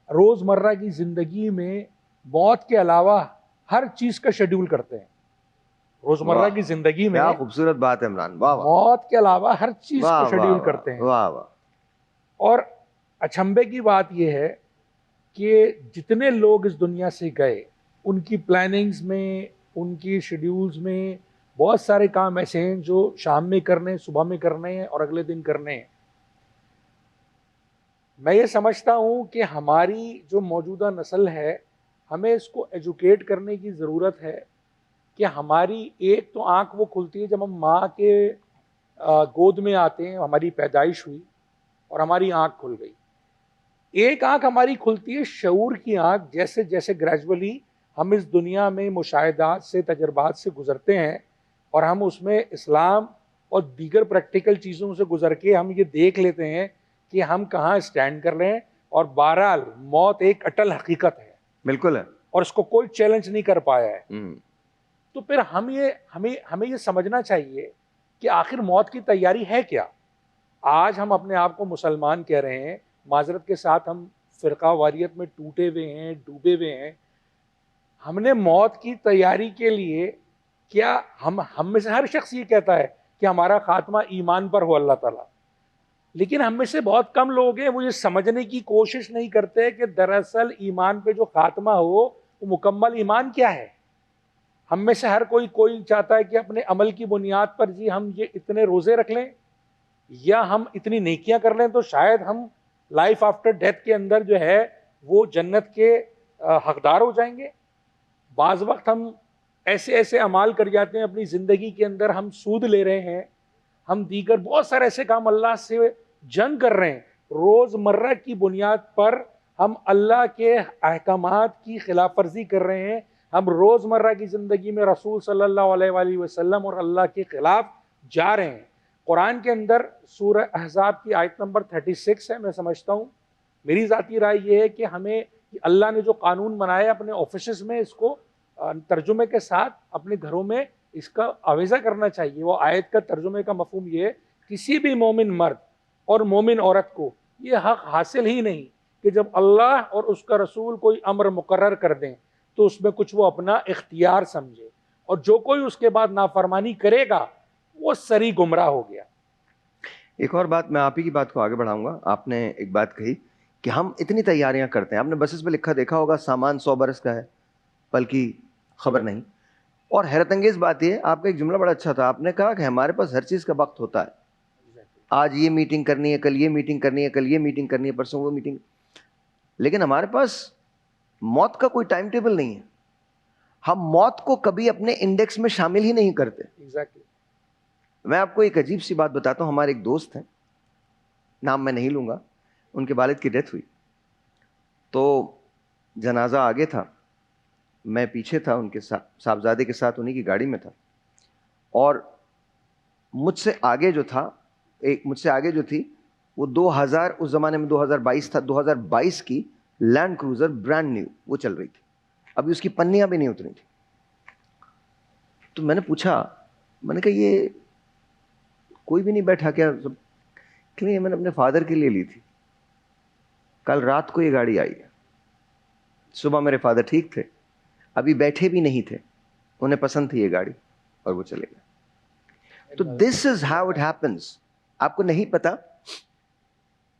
Speaker 5: روزمرہ کی زندگی میں موت کے علاوہ ہر چیز کا شیڈول کرتے ہیں۔ روزمرہ کی زندگی میں
Speaker 2: کیا خوبصورت بات ہے عمران، واہ واہ،
Speaker 5: موت کے علاوہ ہر چیز کو شیڈول کرتے ہیں۔
Speaker 2: واہ واہ،
Speaker 5: اور اچھمبے کی بات یہ ہے کہ جتنے لوگ اس دنیا سے گئے ان کی پلاننگز میں، ان کی شیڈیولز میں بہت سارے کام ایسے ہیں جو شام میں کرنے، صبح میں کرنے ہیں اور اگلے دن کرنے ہیں. میں یہ سمجھتا ہوں کہ ہماری جو موجودہ نسل ہے ہمیں اس کو ایجوکیٹ کرنے کی ضرورت ہے کہ ہماری ایک تو آنکھ وہ کھلتی ہے جب ہم ماں کے گود میں آتے ہیں، ہماری پیدائش ہوئی اور ہماری آنکھ کھل گئی. ایک آنکھ ہماری کھلتی ہے شعور کی آنکھ، جیسے جیسے گریجولی ہم اس دنیا میں مشاہدات سے، تجربات سے گزرتے ہیں اور ہم اس میں اسلام اور دیگر پریکٹیکل چیزوں سے گزر کے ہم یہ دیکھ لیتے ہیں کہ ہم کہاں اسٹینڈ کر رہے ہیں. اور بہرحال موت ایک اٹل حقیقت ہے،
Speaker 2: بالکل ہے.
Speaker 5: اور اس کو کوئی چیلنج نہیں کر پایا ہے.
Speaker 2: ہم،
Speaker 5: تو پھر ہمیں یہ سمجھنا چاہیے کہ آخر موت کی تیاری ہے کیا. آج ہم اپنے آپ کو مسلمان کہہ رہے ہیں، معذرت کے ساتھ ہم فرقہ واریت میں ٹوٹے ہوئے ہیں، ڈوبے ہوئے ہیں. ہم نے موت کی تیاری کے لیے کیا، ہم میں سے ہر شخص یہ کہتا ہے کہ ہمارا خاتمہ ایمان پر ہو اللہ تعالیٰ، لیکن ہم میں سے بہت کم لوگ ہیں وہ یہ سمجھنے کی کوشش نہیں کرتے کہ دراصل ایمان پہ جو خاتمہ ہو وہ مکمل ایمان کیا ہے. ہم میں سے ہر کوئی چاہتا ہے کہ اپنے عمل کی بنیاد پر جی ہم یہ اتنے روزے رکھ لیں یا ہم اتنی نیکیاں کر لیں تو شاید ہم لائف آفٹر ڈیتھ کے اندر جو ہے وہ جنت کے حقدار ہو جائیں گے. بعض وقت ہم ایسے اعمال کر جاتے ہیں اپنی زندگی کے اندر، ہم سود لے رہے ہیں، ہم دیگر بہت سارے ایسے کام اللہ سے جنگ کر رہے ہیں. روز مرہ کی بنیاد پر ہم اللہ کے احکامات کی خلاف ورزی کر رہے ہیں. ہم روز مرہ کی زندگی میں رسول صلی اللہ علیہ وآلہ وسلم اور اللہ کے خلاف جا رہے ہیں. قرآن کے اندر سورہ احزاب کی آیت نمبر 36 ہے. میں سمجھتا ہوں، میری ذاتی رائے یہ ہے کہ ہمیں اللہ نے جو قانون بنایا اپنے آفیسز میں اس کو ترجمے کے ساتھ اپنے گھروں میں اس کا آویزہ کرنا چاہیے. وہ آیت کا ترجمے کا مفہوم یہ ہے، کسی بھی مومن مرد اور مومن عورت کو یہ حق حاصل ہی نہیں کہ جب اللہ اور اس کا رسول کوئی امر مقرر کر دیں تو اس میں کچھ وہ اپنا اختیار سمجھے، اور جو کوئی اس کے بعد نافرمانی کرے گا وہ سری گمراہ ہو گیا.
Speaker 2: ایک اور بات، میں آپ ہی کی بات کو آگے بڑھاؤں گا. آپ نے ایک بات کہی کہ ہم اتنی تیاریاں کرتے ہیں. آپ نے بسز پہ لکھا دیکھا ہوگا سامان 100 برس کا ہے پل کی خبر نہیں. اور حیرت انگیز بات یہ، آپ کا ایک جملہ بڑا اچھا تھا. آپ نے کہا کہ ہمارے پاس ہر چیز کا وقت ہوتا ہے. آج یہ میٹنگ کرنی ہے، کل یہ میٹنگ کرنی ہے، کل یہ میٹنگ کرنی ہے، پرسوں وہ میٹنگ. لیکن ہمارے پاس موت کا کوئی ٹائم ٹیبل نہیں ہے. ہم موت کو کبھی اپنے انڈیکس میں شامل ہی نہیں کرتے.
Speaker 5: ایگزیکٹلی.
Speaker 2: میں آپ کو ایک عجیب سی بات بتاتا ہوں. ہمارے ایک دوست ہیں، نام میں نہیں لوں گا، ان کے والد کی ڈیتھ ہوئی تو جنازہ آگے تھا، میں پیچھے تھا ان کے ساتھ، صاحبزادے کے ساتھ انہی کی گاڑی میں تھا. اور مجھ سے آگے جو تھا، مجھ سے آگے جو تھی وہ 2000، اس زمانے میں 2022 تھا، 2022 کی لینڈ کروزر برانڈ نیو وہ چل رہی تھی. ابھی اس کی پنیاں بھی نہیں اتری تھی. تو میں نے پوچھا، میں نے کہا یہ کوئی بھی نہیں بیٹھا کیا؟ کہ نہیں، میں نے اپنے فادر کے لیے لی تھی. کل رات کو یہ گاڑی آئی ہے. صبح میرے فادر ٹھیک تھے، ابھی بیٹھے بھی نہیں تھے، انہیں پسند تھی یہ گاڑی اور وہ چلے گئے. تو دس از ہاؤ اٹ ہیپنس. آپ کو نہیں پتا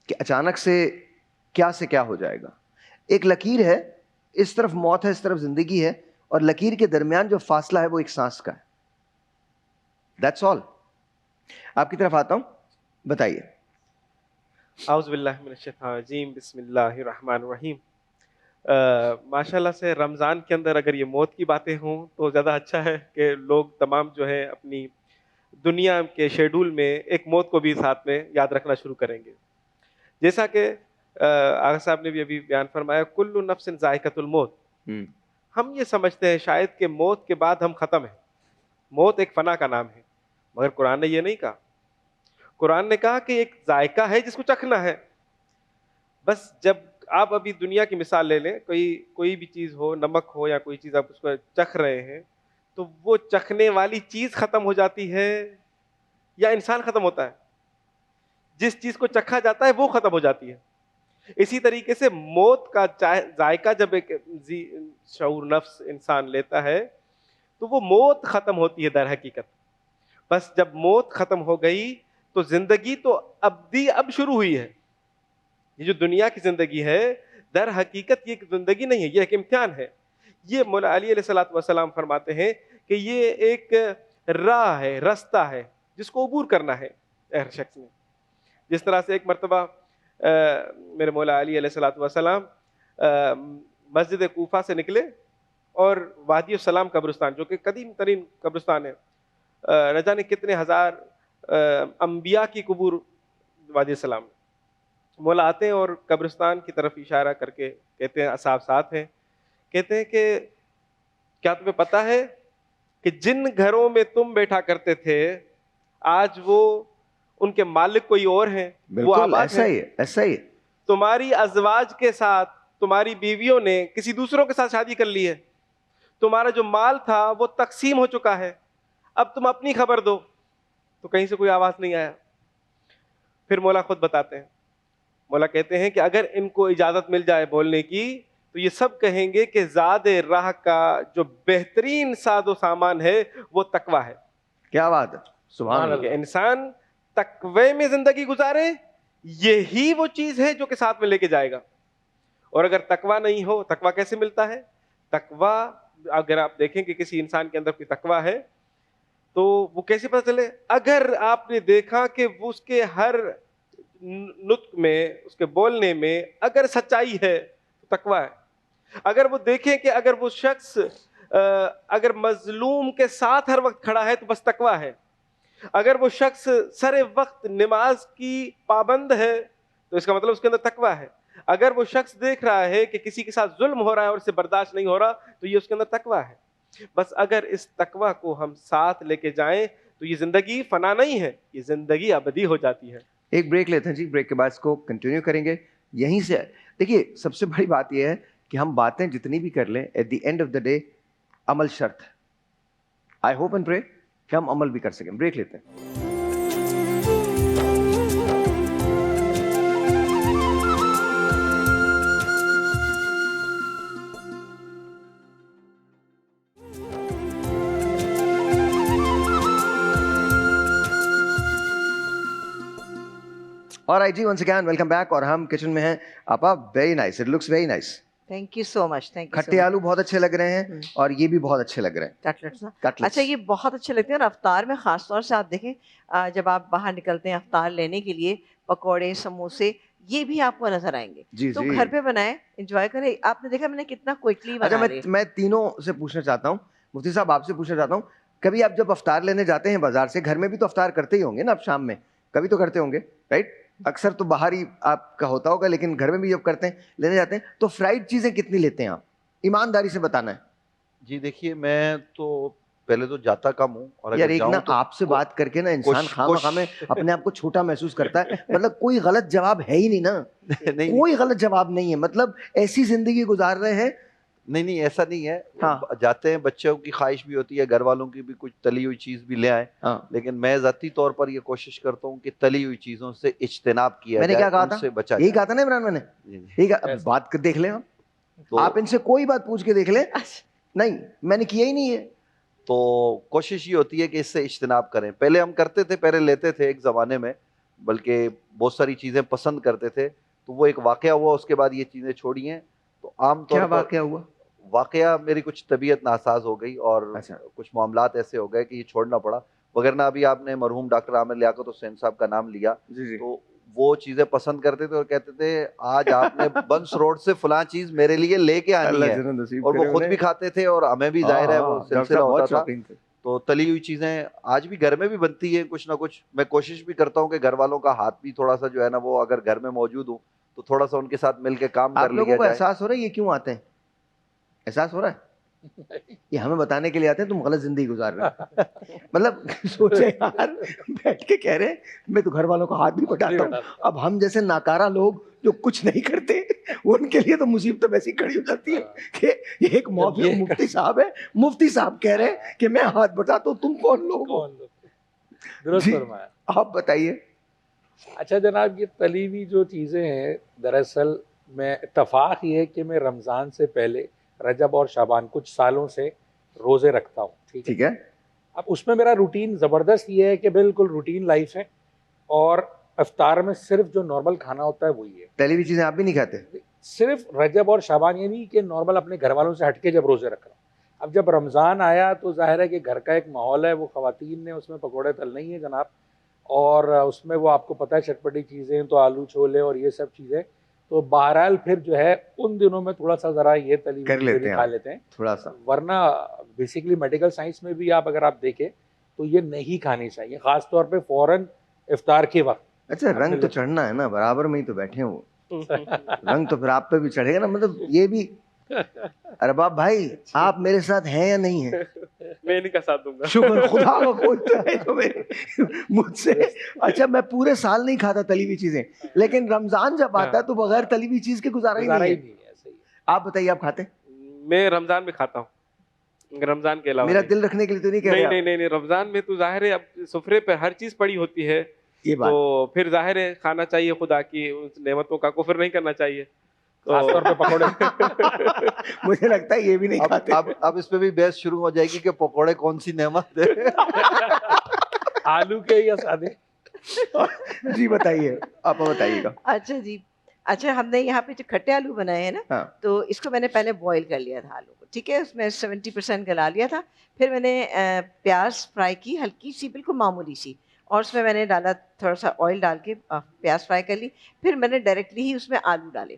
Speaker 2: کہ اچانک سے کیا ہو جائے گا. ایک لکیر ہے، اس طرف موت ہے، اس طرف زندگی ہے، اور لکیر کے درمیان جو فاصلہ ہے وہ ایک سانس کا ہے. That's all. آپ کی طرف آتا ہوں، بتائیے.
Speaker 1: اعوذ باللہ من الشیطان الرجیم، بسم اللہ الرحمن الرحیم. ماشاءاللہ سے رمضان کے اندر اگر یہ موت کی باتیں ہوں تو زیادہ اچھا ہے کہ لوگ تمام جو ہے اپنی دنیا کے شیڈول میں ایک موت کو بھی ساتھ میں یاد رکھنا شروع کریں گے. جیسا کہ آغا صاحب نے بھی ابھی بیان فرمایا، کل نفس ذائقۃ الموت. ہم یہ سمجھتے ہیں شاید کہ موت کے بعد ہم ختم ہیں، موت ایک فنا کا نام ہے، مگر قرآن نے یہ نہیں کہا. قرآن نے کہا کہ ایک ذائقہ ہے جس کو چکھنا ہے. بس جب آپ ابھی دنیا کی مثال لے لیں، کوئی بھی چیز ہو، نمک ہو یا کوئی چیز، آپ اس کو چکھ رہے ہیں تو وہ چکھنے والی چیز ختم ہو جاتی ہے یا انسان ختم ہوتا ہے؟ جس چیز کو چکھا جاتا ہے وہ ختم ہو جاتی ہے. اسی طریقے سے موت کا ذائقہ جب ایک شعور نفس انسان لیتا ہے تو وہ موت ختم ہوتی ہے در حقیقت. بس جب موت ختم ہو گئی تو زندگی تو اب شروع ہوئی ہے. یہ جو دنیا کی زندگی ہے در حقیقت یہ ایک زندگی نہیں ہے, یہ ایک امتحان ہے. یہ مولا علی علیہ الصلوۃ والسلام فرماتے ہیں کہ یہ ایک راہ ہے, رستہ ہے جس کو عبور کرنا ہے ہر شخص نے. جس طرح سے ایک مرتبہ میرے مولا علی علیہ الصلوۃ والسلام مسجد کوفہ سے نکلے اور وادی السلام قبرستان, جو کہ قدیم ترین قبرستان ہے, نہ جانے کتنے ہزار انبیاء کی قبور وادی السلام, مولا آتے ہیں اور قبرستان کی طرف اشارہ کر کے کہتے ہیں, اصحاب ساتھ ہیں, کہتے ہیں کہ کیا تمہیں پتا ہے کہ جن گھروں میں تم بیٹھا کرتے تھے آج وہ ان کے مالک کوئی اور ہیں, وہ
Speaker 2: بالکل
Speaker 1: آباد
Speaker 2: ایسا
Speaker 1: ہیں.
Speaker 2: ہی ہے, ایسا ہی ہے.
Speaker 1: تمہاری ازواج کے ساتھ تمہاری بیویوں نے کسی دوسروں کے ساتھ شادی کر لی ہے, تمہارا جو مال تھا وہ تقسیم ہو چکا ہے, اب تم اپنی خبر دو. تو کہیں سے کوئی آواز نہیں آیا. پھر مولا خود بتاتے ہیں, مولا کہتے ہیں کہ اگر ان کو اجازت مل جائے بولنے کی تو یہ سب کہیں گے کہ زاد راہ کا جو بہترین ساز و سامان ہے وہ تقویٰ ہے.
Speaker 2: کیا بات ہے, سبحان اللہ.
Speaker 1: کہ انسان تقوی میں زندگی گزارے, یہی وہ چیز ہے جو کہ ساتھ میں لے کے جائے گا. اور اگر تقویٰ نہیں ہو, تقویٰ کیسے ملتا ہے؟ تقویٰ اگر آپ دیکھیں کہ کسی انسان کے اندر کوئی تقویٰ ہے تو وہ کیسے پتہ چلے؟ اگر آپ نے دیکھا کہ وہ اس کے ہر نطق میں, اس کے بولنے میں اگر سچائی ہے تو تقویٰ ہے. اگر وہ دیکھیں کہ اگر وہ شخص اگر مظلوم کے ساتھ ہر وقت کھڑا ہے تو بس تقویٰ ہے. اگر وہ شخص سر وقت نماز کی پابند ہے تو اس کا مطلب اس کے اندر تقویٰ ہے. اگر وہ شخص دیکھ رہا ہے کہ کسی کے ساتھ ظلم ہو رہا ہے اور اسے برداشت نہیں ہو رہا تو یہ اس کے اندر تقویٰ ہے. بس اگر اس تقویٰ کو ہم ساتھ لے کے جائیں تو یہ زندگی فنا نہیں ہے, یہ زندگی ابدی ہو جاتی ہے.
Speaker 2: ایک بریک لیتے ہیں جی, بریک کے بعد اس کو کنٹینیو کریں گے یہیں سے. دیکھیے سب سے بڑی بات یہ ہے کہ ہم باتیں جتنی بھی کر لیں at the end of the day عمل شرط ہے. آئی ہوپ اینڈ پرے کہ ہم عمل بھی کر سکیں. بریک لیتے ہیں. Alright جی, once again welcome back. اور ہم کچن میں ہیں. آپا very nice, it looks very nice.
Speaker 3: Thank you so much. Thank you.
Speaker 2: کھٹے آلو بہت اچھے لگ رہے ہیں اور یہ بھی بہت اچھے لگ رہے ہیں.
Speaker 3: کٹلیٹس. اچھا یہ بہت اچھے لگتے ہیں, اور افطار میں خاص طور سے آپ دیکھیں جب آپ باہر نکلتے ہیں افطار لینے کے لیے, پکوڑے سموسے یہ بھی آپ کو نظر آئیں گے.
Speaker 2: جی
Speaker 3: تو
Speaker 2: جی,
Speaker 3: گھر پہ بنائیں, انجوائے کریں. آپ نے دیکھا میں نے کتنا کوئکلی بنا رہے.
Speaker 2: میں تینوں سے پوچھنا چاہتا ہوں, مفتی صاحب آپ سے پوچھنا چاہتا ہوں, کبھی آپ جب افطار لینے جاتے ہیں بازار سے, گھر میں بھی تو افطار کرتے ہی ہوں گے نا آپ شام میں, کبھی تو کرتے ہوں گے رائٹ؟ اکثر تو باہر ہی آپ کا ہوتا ہوگا, لیکن گھر میں بھی جب کرتے ہیں لینے جاتے ہیں تو فرائیڈ چیزیں کتنی لیتے ہیں آپ؟ ایمانداری سے بتانا ہے.
Speaker 4: جی دیکھیے میں تو پہلے تو جاتا کم ہوں, اور
Speaker 2: یار
Speaker 4: اگر
Speaker 2: ایک نا
Speaker 4: جاؤں تو
Speaker 2: آپ سے بات کر کے نا انسان خواہ میں اپنے آپ کو چھوٹا محسوس کرتا ہے. مطلب کوئی غلط جواب ہے ہی نہیں نا, کوئی غلط جواب نہیں ہے. مطلب ایسی زندگی گزار رہے ہیں.
Speaker 4: نہیں ایسا نہیں ہے.
Speaker 2: ہاں
Speaker 4: جاتے ہیں, بچوں کی خواہش بھی ہوتی ہے, گھر والوں کی بھی, کچھ تلی ہوئی چیز بھی لے آئیں, لیکن میں ذاتی طور پر یہ کوشش کرتا ہوں کہ تلی ہوئی چیزوں سے اجتناب کیا
Speaker 2: میں نے
Speaker 4: جائے,
Speaker 2: کیا کہا
Speaker 4: ان
Speaker 2: تھا,
Speaker 4: سے بچا
Speaker 2: یہی
Speaker 4: جائے.
Speaker 2: کہا تھا نا عمران, میں نے یہی کہا. بات دیکھ لیں آپ ان سے کوئی بات پوچھ کے دیکھ لیں. نہیں میں نے کیا ہی نہیں ہے.
Speaker 4: تو کوشش یہ ہوتی ہے کہ اس سے اجتناب کریں. پہلے ہم کرتے تھے, پہلے لیتے تھے ایک زمانے میں, بلکہ بہت ساری چیزیں پسند کرتے تھے. تو وہ ایک واقعہ ہوا, اس کے بعد یہ چیزیں چھوڑی ہیں. تو عام طور پر
Speaker 2: واقعہ ہوا؟
Speaker 4: واقعہ میری کچھ طبیعت ناساز ہو گئی اور کچھ معاملات ایسے ہو گئے کہ یہ چھوڑنا پڑا. وگرنہ ابھی آپ نے مرحوم ڈاکٹر عامر لیاقت حسین صاحب کا نام لیا, تو وہ چیزیں پسند کرتے تھے اور کہتے تھے آج آپ نے بنس روڈ سے فلاں چیز میرے لیے لے کے آنی ہے, اور وہ خود بھی کھاتے تھے اور ہمیں بھی ظاہر ہے وہ سلسلہ ہوتا تھا. تو تلی ہوئی چیزیں آج بھی گھر میں بھی بنتی ہیں کچھ نہ کچھ. میں کوشش بھی کرتا ہوں کہ گھر والوں کا ہاتھ بھی تھوڑا سا جو ہے نا, وہ اگر گھر میں موجود ہوں تو تھوڑا سا ان کے ساتھ مل کے کام کر لیا جائے.
Speaker 2: آپ لوگوں کو احساس ہو رہا ہے یہ کیوں آتے ہیں؟ احساس ہو رہا ہے یہ ہمیں بتانے کے لیے آتے ہیں تم غلط زندگی گزار رہے ہیں. مطلب سوچے یار, بیٹھ کے کہہ رہے میں تو گھر والوں کا ہاتھ بھی بٹاتا ہوں. اب ہم جیسے ناکارہ لوگ جو کچھ نہیں کرتے ان کے لیے تو مصیبت ویسی کھڑی ہو جاتی ہے کہ یہ ایک مفتی صاحب ہے, مفتی صاحب کہہ رہے ہیں کہ میں ہاتھ بٹاتا ہوں, تم کون لوگ ہو؟
Speaker 5: درست فرمایا.
Speaker 2: آپ بتائیے.
Speaker 5: اچھا جناب, یہ تلی ہوئی جو چیزیں ہیں, دراصل میں اتفاق یہ ہے کہ میں رمضان سے پہلے رجب اور شعبان کچھ سالوں سے روزے رکھتا ہوں.
Speaker 2: ٹھیک ہے.
Speaker 5: اب اس میں میرا روٹین زبردست یہ ہے کہ بالکل روٹین لائف ہے, اور افطار میں صرف جو نارمل کھانا ہوتا ہے وہی ہے.
Speaker 2: تلی ہوئی چیزیں آپ بھی نہیں کھاتے؟
Speaker 5: صرف رجب اور شعبان، یہ نہیں کہ نارمل اپنے گھر والوں سے ہٹ کے جب روزے رکھ رہا ہوں. اب جب رمضان آیا تو ظاہر ہے کہ گھر کا ایک ماحول ہے، وہ خواتین نے اس میں پکوڑے تلنے ہی ہیں جناب، اور اس میں وہ آپ کو پتہ ہے چٹپٹی چیزیں تو آلو چھولے اور یہ سب چیزیں، تو بہرحال پھر جو ہے ان دنوں میں تھوڑا سا ذرا یہ تلی
Speaker 2: کر
Speaker 5: ہوئی
Speaker 2: لیتے
Speaker 5: چیزیں
Speaker 2: ہیں
Speaker 5: کھا
Speaker 2: آپ
Speaker 5: لیتے ہیں.
Speaker 2: تھوڑا سا.
Speaker 5: ورنہ بیسیکلی میڈیکل سائنس میں بھی اگر آپ دیکھیں تو یہ نہیں کھانی چاہیے، خاص طور پہ فوراً افطار کے وقت.
Speaker 2: اچھا رنگ تو چڑھنا ہے نا، برابر میں ہی تو بیٹھے ہیں وہ، رنگ تو پھر آپ پہ بھی چڑھے گا نا. مطلب یہ بھی ارباب بھائی آپ میرے ساتھ ہیں یا نہیں ہیں؟
Speaker 1: میں انہیں کا ساتھ دوں گا.
Speaker 2: شکر خدا کا کوئی چاہے تو مجھ سے. اچھا میں پورے سال نہیں کھاتا تلی ہوئی چیزیں، لیکن رمضان جب آتا ہے تو بغیر تلی ہوئی چیز کے گزارا ہی نہیں ہے.
Speaker 5: صحیح ہے.
Speaker 2: آپ بتائیے آپ کھاتے؟
Speaker 1: میں رمضان میں کھاتا ہوں، رمضان کے علاوہ
Speaker 2: میرا
Speaker 1: نہیں.
Speaker 2: دل رکھنے کے لیے تو نہیں کہہ
Speaker 1: نہیں
Speaker 2: رہے
Speaker 1: نہیں نہیں، رمضان میں تو ظاہر ہے اب سفرے پہ ہر چیز پڑی ہوتی ہے،
Speaker 2: یہ بات.
Speaker 1: تو پھر ظاہر ہے کھانا چاہیے، خدا کی اس نعمتوں کا کفر نہیں کرنا چاہیے.
Speaker 5: خاص طور پہ پکوڑے.
Speaker 2: مجھے لگتا ہے یہ بھی نہیں کھاتے.
Speaker 4: اب اس پہ بھی بحث شروع ہو جائے گی کہ پکوڑے کون سی نعمت ہے،
Speaker 5: آلو کے یا سادے.
Speaker 2: جی بتائیے آپ بتائیے گا.
Speaker 3: اچھا جی، اچھا ہم نے یہاں پہ جو کھٹے آلو بنائے ہیں نا،
Speaker 2: ہاں.
Speaker 3: تو اس کو میں نے پہلے بوائل کر لیا تھا آلو کو، ٹھیک ہے، اس میں 70% گلا لیا تھا. پھر میں نے پیاز فرائی کی ہلکی سی، بالکل معمولی سی، اور اس میں نے ڈالا تھوڑا سا آئل ڈال کے پیاز فرائی کر لی. پھر میں نے ڈائریکٹلی ہی اس میں آلو ڈالے،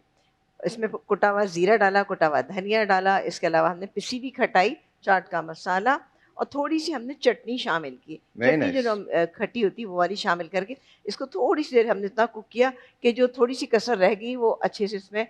Speaker 3: اس میں کٹا ہوا زیرہ ڈالا، کٹا ہوا دھنیا ڈالا، اس کے علاوہ ہم نے پسی ہوئی کھٹائی، چاٹ کا مسالہ، اور تھوڑی سی ہم نے چٹنی شامل کی. چٹنی جو کھٹی ہوتی وہ والی شامل کر کے اس کو تھوڑی سی دیر ہم نے اتنا کوک کیا کہ جو تھوڑی سی کسر رہ گئی وہ اچھے سے اس میں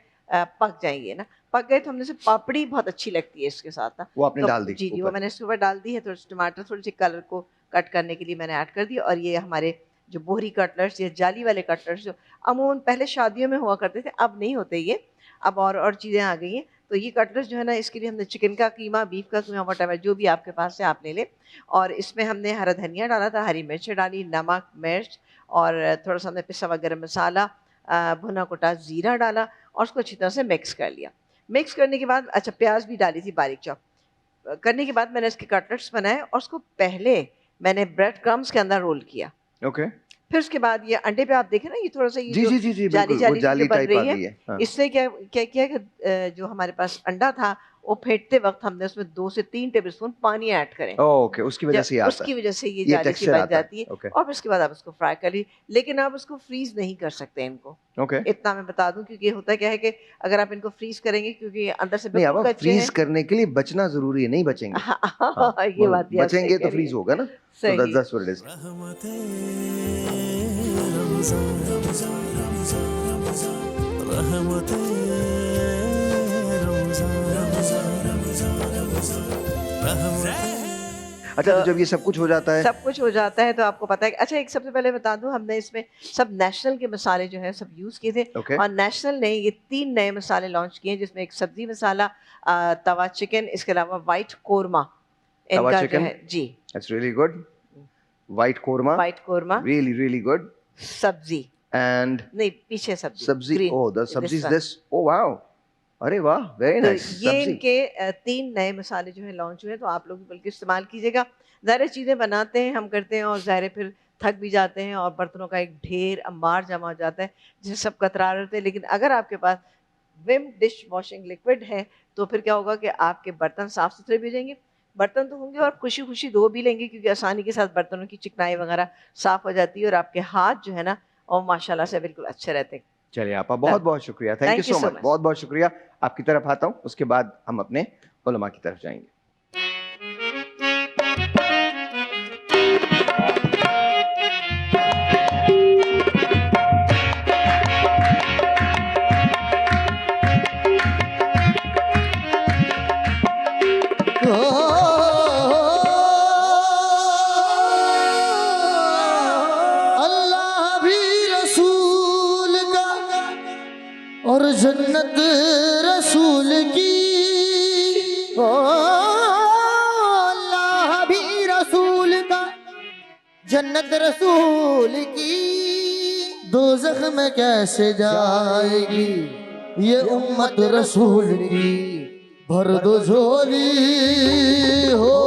Speaker 3: پک جائیں گے نا. پک گئے تو ہم نے سے پاپڑی بہت اچھی لگتی ہے اس کے ساتھ نا،
Speaker 2: وہ آپ نے ڈال دی.
Speaker 3: جی وہ میں نے اس کے اوپر ڈال دی ہے. تھوڑے سے ٹماٹر تھوڑے سے کلر کو کٹ کرنے کے لیے میں نے ایڈ کر دیا. اور یہ ہمارے جو بوہری کٹلرس یا جالی والے کٹلرس جو عموماً پہلے شادیوں میں ہوا کرتے تھے، اب نہیں ہوتے یہ، اب اور چیزیں آ گئی ہیں. تو یہ کٹلرس جو ہے نا، اس کے لیے ہم نے چکن کا قیمہ، بیف کا قیمہ، وٹ ایور جو بھی آپ کے پاس ہے آپ لے لیں. اور اس میں ہم نے ہرا دھنیا ڈالا تھا، ہری مرچ ڈالی، نمک، مرچ، اور تھوڑا سا ہم نے پسا ہوا گرم مسالہ، بھنا کوٹا زیرہ ڈالا، اور اس کو اچھی طرح سے مکس کر لیا. مکس کرنے کے بعد اچھا پیاز بھی ڈالی تھی باریک چاپ کرنے کے بعد میں نے اس کے کٹلٹس بنائے، اور اس کو پہلے میں نے بریڈ کرمس کے اندر رول کیا.
Speaker 2: اوکے.
Speaker 3: پھر اس کے بعد یہ انڈے پہ آپ دیکھیں نا، یہ تھوڑا سا یہ
Speaker 2: جی جی جی جی
Speaker 3: جالی
Speaker 2: بالکل وہ
Speaker 3: جالی
Speaker 2: جالی
Speaker 3: جو بن
Speaker 2: ٹائپ آ
Speaker 3: رہی
Speaker 2: گئی
Speaker 3: ہے،
Speaker 2: ہے.
Speaker 3: اس سے کیا کیا کہ جو ہمارے پاس انڈا تھا وہ پھینٹتے وقت ہم نے اس میں 2 سے 3 ٹیبل اسپون پانی ایڈ کریں.
Speaker 2: اوکے اس کی وجہ سے
Speaker 3: اس کی وجہ سے یہ جالی سی بن جاتی ہے. اور پھر اس کے بعد آپ اس کو فرائی کر لی، لیکن آپ اس کو فریز نہیں کر سکتے ان کو.
Speaker 2: اوکے
Speaker 3: اتنا میں بتا دوں، کیونکہ ہوتا کیا ہے کہ اگر آپ ان کو فریز کریں گے، کیونکہ اندر سے
Speaker 2: نہیں، اب
Speaker 3: بالکل کچے ہیں.
Speaker 2: فریز کرنے کے لیے بچنا ضروری ہے، نہیں بچیں گے
Speaker 3: یہ بات بھی
Speaker 2: بچیں گے تو فریز ہوگا نا.
Speaker 3: صحیح.
Speaker 2: اچھا تو جب یہ سب کچھ ہو جاتا ہے،
Speaker 3: سب کچھ ہو جاتا ہے تو آپ کو پتا ہے. اچھا ایک سب سے پہلے بتا دوں، ہم نے اس میں سب نیشنل کے مسالے جو ہیں سب یوز کیے تھے. اور نیشنل نے یہ 3 نئے مسالے لانچ کیے ہیں، جس میں ایک سبزی مسالہ، توا چکن، اس کے علاوہ وائٹ قورمہ ان کا جو ہے. جی
Speaker 2: it's really good. White korma,
Speaker 3: white korma,
Speaker 2: really really good.
Speaker 3: سبزی
Speaker 2: اینڈ
Speaker 3: نہیں، پیچھے
Speaker 2: سبزی. او the سبزی is this. او واو، ارے واہ، ویری نائس.
Speaker 3: یہ ان کے 3 نئے مسالے جو ہیں لانچ ہوئے، تو آپ لوگ بلکہ استعمال کیجیے گا. ظاہر چیزیں بناتے ہیں، ہم کرتے ہیں، اور ظاہر پھر تھک بھی جاتے ہیں، اور برتنوں کا ایک ڈھیر انبار جمع ہو جاتا ہے جسے سب کترا رہتے ہیں. لیکن اگر آپ کے پاس وم ڈش واشنگ لکوڈ ہے تو پھر کیا ہوگا کہ آپ کے برتن صاف ستھرے بھی ہو جائیں گے، برتن تو ہوں گے، اور خوشی خوشی دھو بھی لیں گے، کیونکہ آسانی کے ساتھ برتنوں کی چکنائی وغیرہ صاف ہو جاتی ہے، اور آپ کے ہاتھ جو ہے نا اور ماشاء اللہ سے بالکل اچھے رہتے ہیں.
Speaker 2: چلیے آپا بہت بہت شکریہ. تھینک یو سو مچ. بہت بہت شکریہ. آپ کی طرف آتا ہوں، اس کے بعد ہم اپنے علماء کی طرف جائیں گے.
Speaker 6: اور جنت رسول کی، اللہ بھی رسول کا، جنت رسول کی، دوزخ میں کیسے جائے گی یہ امت رسول کی، بھر دو جھولی ہو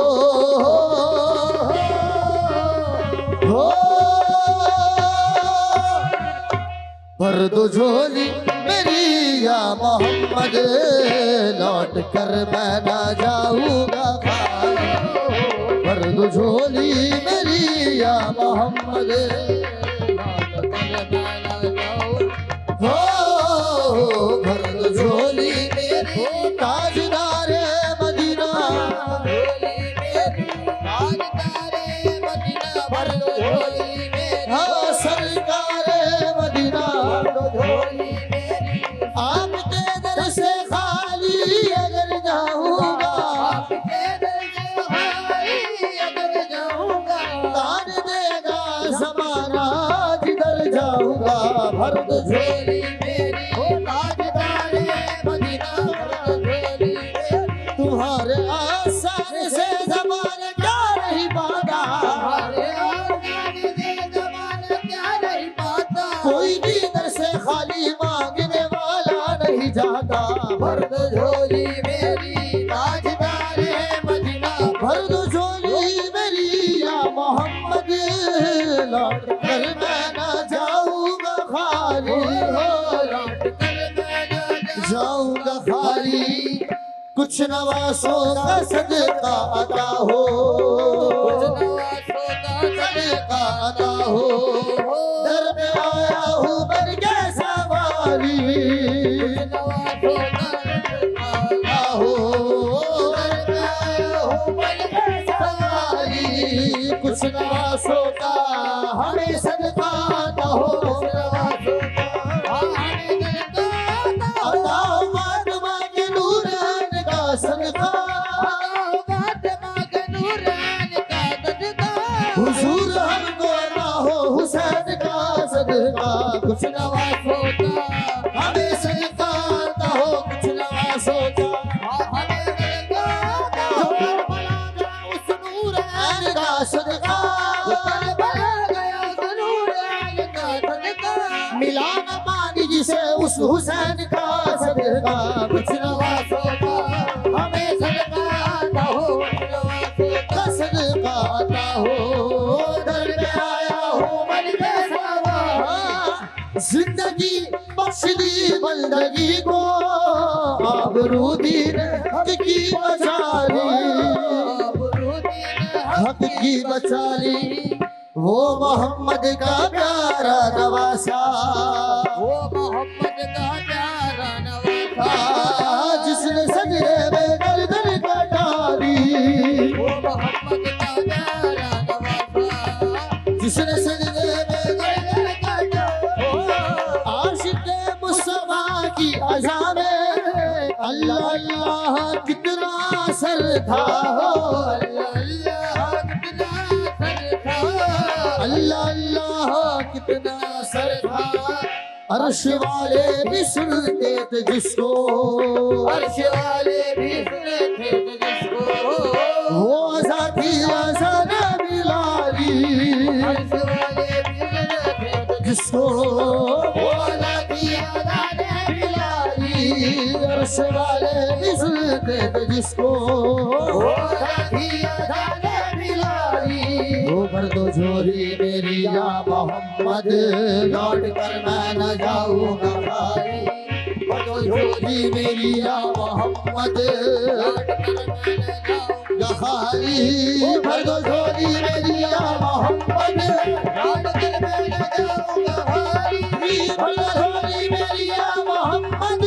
Speaker 6: بھر دو جھولی میری یا محمد لوٹ کر میں نہ جاؤں گا خالی بھر دو جھولی میری یا محمد ہو بھر دو جھولی میری تاجدار مدینہ ہاں سرکار مدینہ آپ کے در سے خالی اگر جاؤں گا تان دے گا زمانہ جدھر جاؤں گا بھر دو جھولی تمہارے آسان سے زمانہ کیا نہیں پاتا کوئی بھی در سے خالی مانگنے والا نہیں جاتا بھر دو جھولی میری تاجدار مدینہ بھر دو جھولی میری یا محمد لوٹ کر میں نہ جاؤں گا خالی جاؤں گا خالی کچھ نواسوں کا صدقہ عطا ہو صدقہ عطا ہو در میں آیا ہوں بن کے سواری عطا ہو در میں آیا ہوں بن کے سواری کچھ نواسوں کا ہمیں صدقہ عطا ہو حضور ہم کو نہ ہو حسین کا صدقہ کچھ نواسوں کا ہمیں صدقہ عطا ہو کچھ نواسوں کا ہمیں صدقہ عطا ہو کربلا گیا اس نورین کا صدقہ کربلا گیا اس نورین کا صدقہ ملا نہ پانی جسے اس حسین کا صدقہ کچھ نواسوں کا ہمیں صدقہ عطا ہو کچھ نواسوں کا صدقہ عطا ہو در میں آیا ہوں بن کے سوار زندگی بخش دی بندگی کو آبرو دین حق کی بچالی حق کی بچالی وہ محمد کا پیارا نواسا وہ محمد کا پیارا نواسا جس نے سجدے میں گردن کٹالی وہ محمد کا پیارا جس نے سجدے میں گردن کٹالی عاشق مصطفیٰ کی عزا میں اللہ اللہ کتنا اثر تھا اللہ اللہ کتنا اثر تھا عرش والے بھی سنتے تھے جس کو عرش والے بھی سنتے تھے جس کو وہ عزا کی عزا نبی لالی عرش والے بھی سنتے تھے جس کو وہ عزا کی عزا نبی لالی عرش والے بھی سنتے تھے جس کو وہ عزا کی عزا نبی لالی وہ بھر دو جھولی میری یا محمد لوٹ کر میں نہ جاؤں گا خالی بھر دو جھولی میری یا محمد لوٹ کر میں نہ جاؤں گا خالی بھر دو جھولی میری یا محمد لوٹ کر میں نہ جاؤں گا خالی بھر دو جھولی میری یا محمد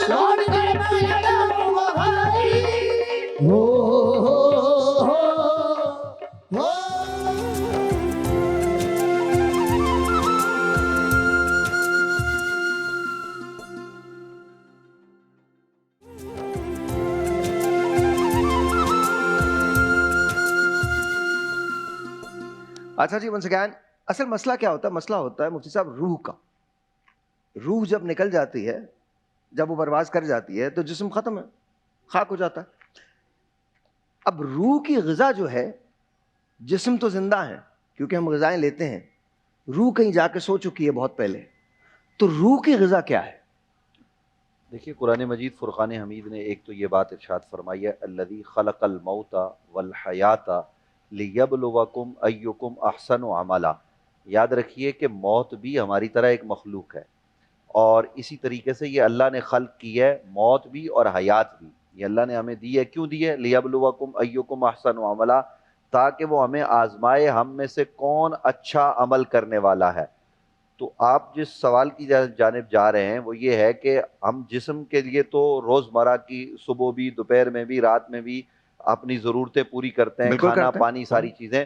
Speaker 6: لوٹ کر میں نہ جاؤں گا خالی ہو
Speaker 2: اچھا جی ونس اگین اصل مسئلہ کیا ہوتا ہے؟ مسئلہ ہوتا ہے مفتی صاحب روح کا. روح جب نکل جاتی ہے، جب وہ پرواز کر جاتی ہے تو جسم ختم ہے، خاک ہو جاتا ہے. اب روح کی غذا جو ہے، جسم تو زندہ ہے کیونکہ ہم غذائیں لیتے ہیں، روح کہیں جا کے سو چکی ہے بہت پہلے، تو روح کی غذا کیا ہے؟
Speaker 4: دیکھیے قرآن مجید فرقان حمید نے ایک تو یہ بات ارشاد فرمائی ہے الذی خلق الموت والحیات لیبلوکم ایکم احسن عملا. یاد رکھیے کہ موت بھی ہماری طرح ایک مخلوق ہے اور اسی طریقے سے یہ اللہ نے خلق کی ہے موت بھی اور حیات بھی، یہ اللہ نے ہمیں دی ہے. کیوں دی ہے؟ لیبلوکم ایکم احسن عملا، تاکہ وہ ہمیں آزمائے ہم میں سے کون اچھا عمل کرنے والا ہے. تو آپ جس سوال کی جانب جا رہے ہیں وہ یہ ہے کہ ہم جسم کے لیے تو روزمرہ کی صبح بھی، دوپہر میں بھی، رات میں بھی اپنی ضرورتیں پوری کرتے ہیں،
Speaker 2: بالکل
Speaker 4: کھانا
Speaker 2: کرتے ہیں.
Speaker 4: پانی ساری چیزیں.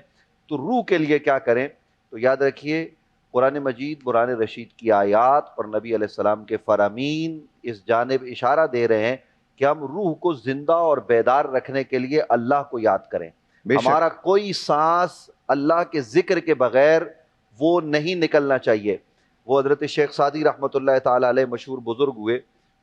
Speaker 4: تو روح کے لیے کیا کریں؟ تو یاد رکھیے قرآن مجید، قرآن رشید کی آیات اور نبی علیہ السلام کے فرامین اس جانب اشارہ دے رہے ہیں کہ ہم روح کو زندہ اور بیدار رکھنے کے لیے اللہ کو یاد کریں.
Speaker 2: بے شک.
Speaker 4: ہمارا کوئی سانس اللہ کے ذکر کے بغیر وہ نہیں نکلنا چاہیے. وہ حضرت شیخ سعدی رحمۃ اللہ تعالی علیہ مشہور بزرگ ہوئے،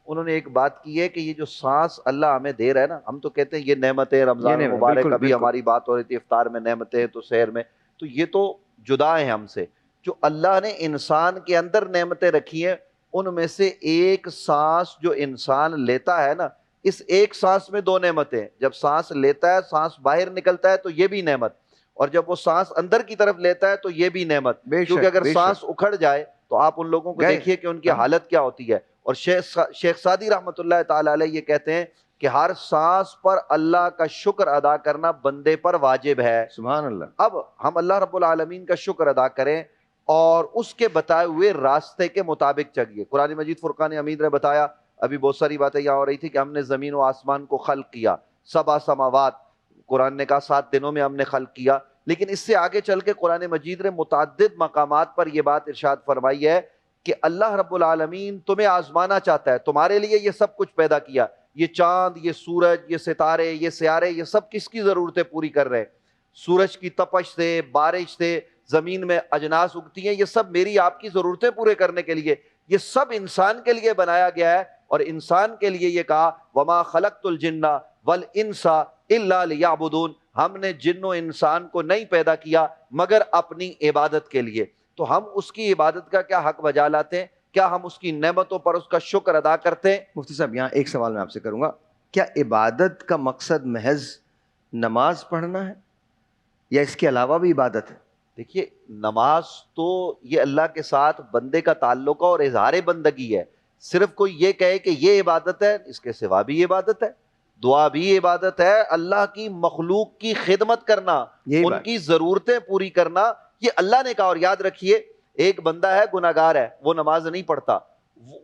Speaker 4: انہوں نے ایک بات کی ہے کہ یہ جو سانس اللہ ہمیں دے رہا ہے نا، ہم تو کہتے ہیں یہ نعمتیں، رمضان
Speaker 2: نعمت،
Speaker 4: مبارک
Speaker 2: بالکل،
Speaker 4: ابھی
Speaker 2: بالکل.
Speaker 4: ہماری بات ہو رہی تھی افطار میں نعمتیں تو سحر میں، تو یہ تو جدا ہیں ہم سے. جو اللہ نے انسان کے اندر نعمتیں رکھی ہیں ان میں سے ایک سانس جو انسان لیتا ہے نا، اس ایک سانس میں دو نعمتیں. جب سانس لیتا ہے، سانس باہر نکلتا ہے تو یہ بھی نعمت، اور جب وہ سانس اندر کی طرف لیتا ہے تو یہ بھی نعمت.
Speaker 2: بے شک،
Speaker 4: کیونکہ اگر
Speaker 2: بے شک.
Speaker 4: سانس اکھڑ جائے تو آپ ان لوگوں کو
Speaker 2: گئے.
Speaker 4: دیکھیے کہ ان کی
Speaker 2: ہاں.
Speaker 4: حالت کیا ہوتی ہے. اور شیخ سعدی رحمۃ اللہ تعالی علیہ یہ کہتے ہیں کہ ہر سانس پر اللہ کا شکر ادا کرنا بندے پر واجب ہے.
Speaker 2: سبحان اللہ.
Speaker 4: اب ہم اللہ رب العالمین کا شکر ادا کریں اور اس کے بتائے ہوئے راستے کے مطابق چلیے. قرآن مجید فرقان حمید نے بتایا، ابھی بہت ساری باتیں یہاں ہو رہی تھی کہ ہم نے زمین و آسمان کو خلق کیا، 7 سماوات، قرآن نے کہا 7 دنوں میں ہم نے خلق کیا. لیکن اس سے آگے چل کے قرآن مجید نے متعدد مقامات پر یہ بات ارشاد فرمائی ہے کہ اللہ رب العالمین تمہیں آزمانا چاہتا ہے، تمہارے لیے یہ سب کچھ پیدا کیا. یہ چاند، یہ سورج، یہ ستارے، یہ سیارے، یہ سب کس کی ضرورتیں پوری کر رہے ہیں؟ سورج کی تپش سے، بارش سے، زمین میں اجناس اگتی ہیں، یہ سب میری آپ کی ضرورتیں پورے کرنے کے لیے. یہ سب انسان کے لیے بنایا گیا ہے، اور انسان کے لیے یہ کہا وما خلقت الجن والانس الا لیعبدون، ہم نے جن و انسان کو نہیں پیدا کیا مگر اپنی عبادت کے لیے. تو ہم اس کی عبادت کا کیا حق بجا لاتے ہیں؟ کیا ہم اس کی نعمتوں پر اس کا شکر ادا کرتے ہیں؟
Speaker 2: مفتی صاحب یہاں ایک سوال میں آپ سے کروں گا، کیا عبادت کا مقصد محض نماز پڑھنا ہے یا اس کے علاوہ بھی عبادت ہے؟
Speaker 4: دیکھیے نماز تو یہ اللہ کے ساتھ بندے کا تعلق اور اظہار بندگی ہے. صرف کوئی یہ کہے کہ یہ عبادت ہے، اس کے سوا بھی عبادت ہے. دعا بھی عبادت ہے، اللہ کی مخلوق کی خدمت کرنا،
Speaker 2: یہی
Speaker 4: ان
Speaker 2: بات.
Speaker 4: کی ضرورتیں پوری کرنا، یہ اللہ نے کہا. اور یاد رکھیے ایک بندہ ہے گناہگار ہے، وہ نماز نہیں پڑھتا،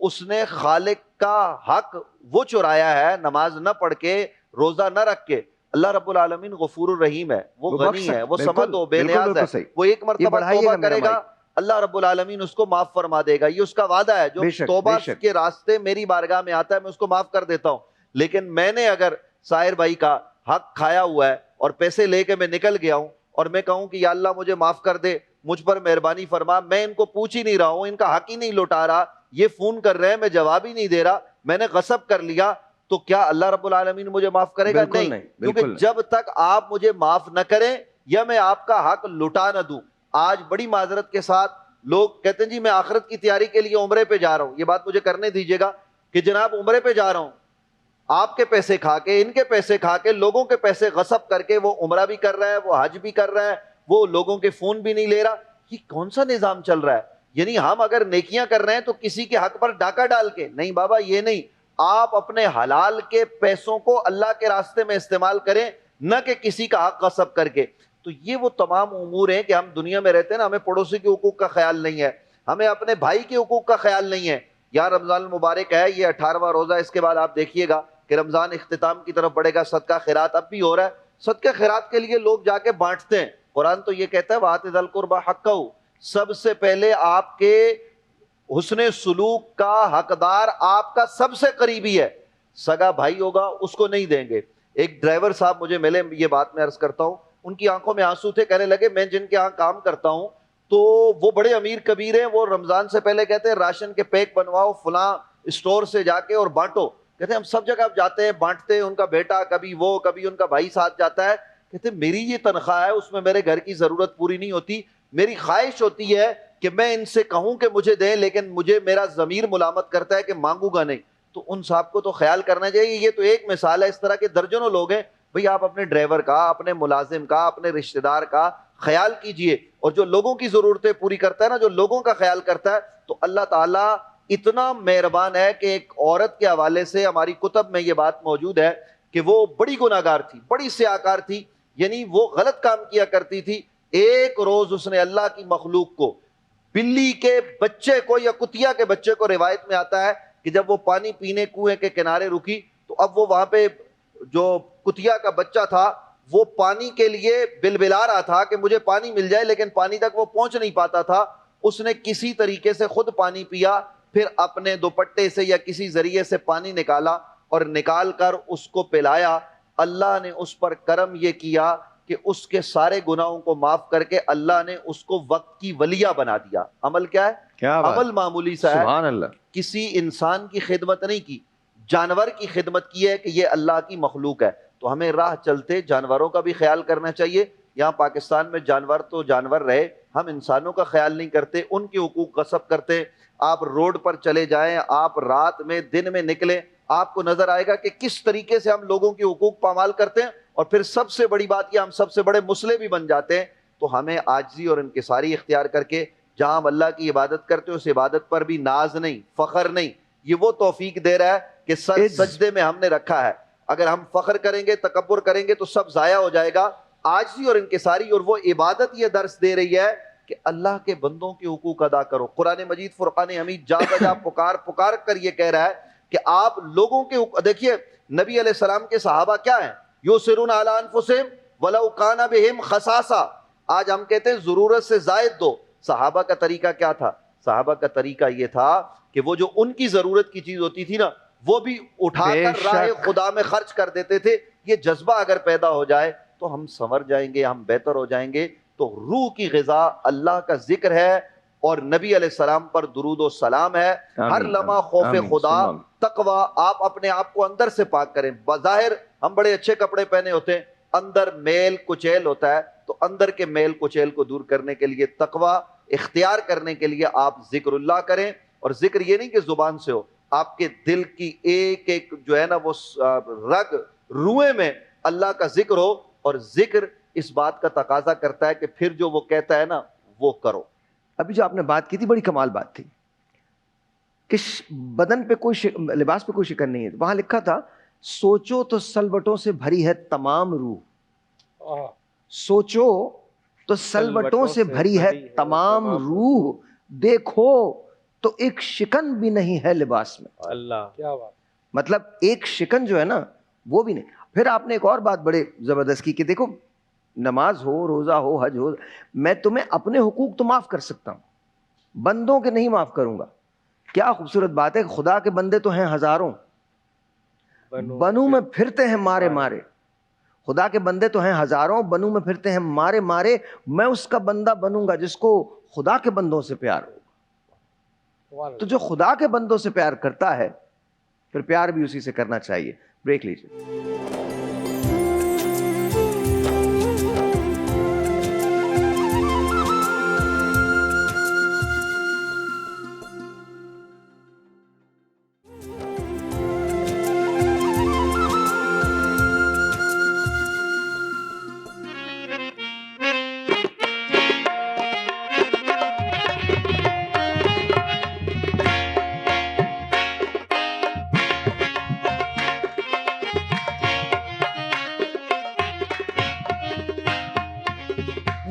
Speaker 4: اس نے خالق کا حق وہ چرایا ہے نماز نہ پڑھ کے، روزہ نہ رکھ کے. اللہ رب العالمین غفور الرحیم ہے، وہ غنی ہے، وہ
Speaker 2: بالکل،
Speaker 4: سمد و بے
Speaker 2: بالکل،
Speaker 4: نیاز
Speaker 2: بالکل
Speaker 4: ہے.
Speaker 2: صحیح.
Speaker 4: وہ ایک
Speaker 2: یہ
Speaker 4: مرتبہ
Speaker 2: بڑھائیے
Speaker 4: توبہ
Speaker 2: گا میرا
Speaker 4: کرے گا،
Speaker 2: مائک.
Speaker 4: اللہ رب العالمین اس کو معاف فرما دے گا. یہ اس کا وعدہ ہے. جو
Speaker 2: بے شک،
Speaker 4: توبہ
Speaker 2: بے شک.
Speaker 4: کے راستے میری بارگاہ میں آتا ہے میں اس کو معاف کر دیتا ہوں. لیکن میں نے اگر سائر بھائی کا حق کھایا ہوا ہے اور پیسے لے کے میں نکل گیا ہوں اور میں کہوں کہ یا اللہ مجھے معاف کر دے، مجھ پر مہربانی فرما، میں ان کو پوچھ ہی نہیں رہا ہوں، ان کا حق ہی نہیں لوٹا رہا، یہ فون کر رہے ہیں میں جواب ہی نہیں دے رہا، میں نے غصب کر لیا، تو کیا اللہ رب العالمین مجھے معاف کرے گا؟
Speaker 2: بالکل نہیں،
Speaker 4: کیونکہ
Speaker 2: بالکل.
Speaker 4: جب تک آپ مجھے معاف نہ کریں یا میں آپ کا حق لٹا نہ دوں. آج بڑی معذرت کے ساتھ لوگ کہتے ہیں جی میں آخرت کی تیاری کے لیے عمرے پہ جا رہا ہوں. یہ بات مجھے کرنے دیجیے گا کہ جناب عمرے پہ جا رہا ہوں، آپ کے پیسے کھا کے، ان کے پیسے کھا کے، لوگوں کے پیسے غصب کر کے وہ عمرہ بھی کر رہا ہے، وہ حج بھی کر رہا ہے، وہ لوگوں کے فون بھی نہیں لے رہا. یہ کون سا نظام چل رہا ہے؟ یعنی ہم اگر نیکیاں کر رہے ہیں تو کسی کے حق پر ڈاکہ ڈال کے نہیں بابا، یہ نہیں. آپ اپنے حلال کے پیسوں کو اللہ کے راستے میں استعمال کریں، نہ کہ کسی کا حق غصب کر کے. تو یہ وہ تمام امور ہیں کہ ہم دنیا میں رہتے ہیں نا، ہمیں پڑوسی کے حقوق کا خیال نہیں ہے، ہمیں اپنے بھائی کے حقوق کا خیال نہیں ہے. یا رمضان المبارک ہے، یہ 18واں روزہ، اس کے بعد آپ دیکھیے گا کہ رمضان اختتام کی طرف بڑھے گا. صدقہ خیرات اب بھی ہو رہا ہے، صدقہ خیرات کے لیے لوگ جا کے بانٹتے ہیں. قرآن تو یہ کہتا ہے وَآتِ ذَا الْقُرْبَىٰ حَقَّهُ، سب سے پہلے آپ کے حسن سلوک کا حقدار آپ کا سب سے قریبی ہے. سگا بھائی ہوگا اس کو نہیں دیں گے. ایک ڈرائیور صاحب مجھے ملے، یہ بات میں عرض کرتا ہوں، ان کی آنکھوں میں آنسو تھے، کہنے لگے میں جن کے ہاں کام کرتا ہوں تو وہ بڑے امیر کبیر ہیں، وہ رمضان سے پہلے کہتے ہیں راشن کے پیک بنواؤ فلاں اسٹور سے جا کے اور بانٹو. کہتے ہیں ہم سب جگہ جاتے ہیں بانٹتے ہیں، ان کا بیٹا کبھی وہ کبھی ان کا بھائی ساتھ جاتا ہے. کہتے ہیں میری یہ تنخواہ ہے، اس میں میرے گھر کی ضرورت پوری نہیں ہوتی، میری خواہش ہوتی ہے کہ میں ان سے کہوں کہ مجھے دیں، لیکن مجھے میرا ضمیر ملامت کرتا ہے کہ مانگوں گا نہیں. تو ان صاحب کو تو خیال کرنا چاہیے. یہ تو ایک مثال ہے، اس طرح کے درجنوں لوگ ہیں. بھئی آپ اپنے ڈرائیور کا، اپنے ملازم کا، اپنے رشتہ دار کا خیال کیجئے. اور جو لوگوں کی ضرورتیں پوری کرتا ہے نا، جو لوگوں کا خیال کرتا ہے، تو اللہ تعالیٰ اتنا مہربان ہے کہ ایک عورت کے حوالے سے ہماری کتب میں یہ بات موجود ہے کہ وہ بڑی گناہگار تھی، بڑی سیاہکار تھی، یعنی وہ غلط کام کیا کرتی تھی. ایک روز اس نے اللہ کی مخلوق کو، بلی کے بچے کو یا کتیا کے بچے کو، روایت میں آتا ہے کہ جب وہ پانی پینے کنویں کے کنارے رکی تو اب وہ وہاں پہ جو کتیا کا بچہ تھا وہ پانی کے لیے بلبلا رہا تھا کہ مجھے پانی مل جائے، لیکن پانی تک وہ پہنچ نہیں پاتا تھا. اس نے کسی طریقے سے خود پانی پیا، پھر اپنے دوپٹے سے یا کسی ذریعے سے پانی نکالا اور نکال کر اس کو پلایا. اللہ نے اس پر کرم یہ کیا کہ اس کے سارے گناہوں کو معاف کر کے اللہ نے اس کو وقت کی ولیہ بنا دیا. عمل کیا ہے؟
Speaker 2: کیا بات،
Speaker 4: عمل معمولی سا ہے،
Speaker 2: سبحان اللہ.
Speaker 4: کسی انسان کی خدمت نہیں کی، جانور کی خدمت کی ہے کہ یہ اللہ کی مخلوق ہے. تو ہمیں راہ چلتے جانوروں کا بھی خیال کرنا چاہیے. یہاں پاکستان میں جانور تو جانور رہے، ہم انسانوں کا خیال نہیں کرتے، ان کے حقوق غصب کرتے. آپ روڈ پر چلے جائیں، آپ رات میں دن میں نکلیں، آپ کو نظر آئے گا کہ کس طریقے سے ہم لوگوں کے حقوق پامال کرتے ہیں. اور پھر سب سے بڑی بات یہ، ہم سب سے بڑے مسلح بھی بن جاتے ہیں. تو ہمیں عاجزی اور انکساری اختیار کر کے جہاں ہم اللہ کی عبادت کرتے ہیں اس عبادت پر بھی ناز نہیں، فخر نہیں. یہ وہ توفیق دے رہا ہے کہ سر سجدے میں ہم نے رکھا ہے. اگر ہم فخر کریں گے، تکبر کریں گے تو سب ضائع ہو جائے گا. عاجزی اور انکساری، اور وہ عبادت یہ درس دے رہی ہے کہ اللہ کے بندوں کے حقوق ادا کرو. قرآن مجید فرقان حمید جا بجا پکار کر یہ کہہ رہا ہے کہ آپ لوگوں کے دیکھیے نبی علیہ السلام کے صحابہ کیا ہیں، یؤثرون علی انفسہم ولو کان بہم خصاصہ. آج ہم کہتے ہیں ضرورت سے زائد دو. صحابہ کا طریقہ کیا تھا؟ صحابہ کا طریقہ یہ تھا کہ وہ جو ان کی ضرورت کی چیز ہوتی تھی نا وہ بھی اٹھا کر راہ خدا میں خرچ کر دیتے تھے. یہ جذبہ اگر پیدا ہو جائے تو ہم سنور جائیں گے، ہم بہتر ہو جائیں گے. تو روح کی غذا اللہ کا ذکر ہے اور نبی علیہ السلام پر درود و سلام ہے. ہر لمحہ خوف خدا، تقوی. آپ اپنے آپ کو اندر سے پاک کریں. بظاہر ہم بڑے اچھے کپڑے پہنے ہوتے ہیں، اندر میل کچیل ہوتا ہے. تو اندر کے میل کچیل کو دور کرنے کے لیے، تقوی اختیار کرنے کے لیے آپ ذکر اللہ کریں. اور ذکر یہ نہیں کہ زبان سے ہو، آپ کے دل کی ایک ایک جو ہے نا وہ رگ روئے میں اللہ کا ذکر ہو. اور ذکر اس بات کا تقاضا کرتا ہے کہ پھر جو وہ کہتا ہے نا وہ کرو.
Speaker 2: ابھی جو آپ نے بات کی تھی بڑی کمال بات تھی کہ بدن پہ کوئی لباس پہ کوئی شکن نہیں ہے. وہاں لکھا تھا سوچو تو سلوٹوں سے بھری ہے تمام روح. سوچو تو سلوٹوں سے بھری ہے تمام روح، دیکھو تو ایک شکن بھی نہیں ہے لباس میں.
Speaker 1: اللہ
Speaker 5: کیا بات.
Speaker 2: مطلب ایک شکن جو ہے نا وہ بھی نہیں. پھر آپ نے ایک اور بات بڑے زبردست کی کہ دیکھو نماز ہو، روزہ ہو، حج ہو، میں تمہیں اپنے حقوق تو معاف کر سکتا ہوں، بندوں کے نہیں معاف کروں گا. کیا خوبصورت بات ہے. خدا کے بندے تو ہیں ہزاروں، بنوں میں پھرتے ہیں مارے مارے. خدا کے بندے تو ہیں ہزاروں، بنوں میں پھرتے ہیں مارے مارے. میں اس کا بندہ بنوں گا جس کو خدا کے بندوں سے پیار ہوگا. تو جو خدا کے بندوں سے پیار کرتا ہے پھر پیار بھی اسی سے کرنا چاہیے. بریک لیجیے.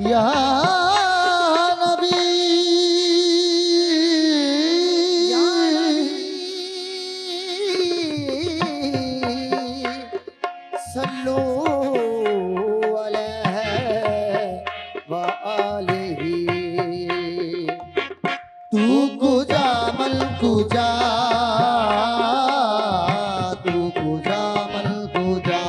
Speaker 6: یا نبی صلو علیہ وآلہ. تو کجا مل کجا، تو کجا مل کجا،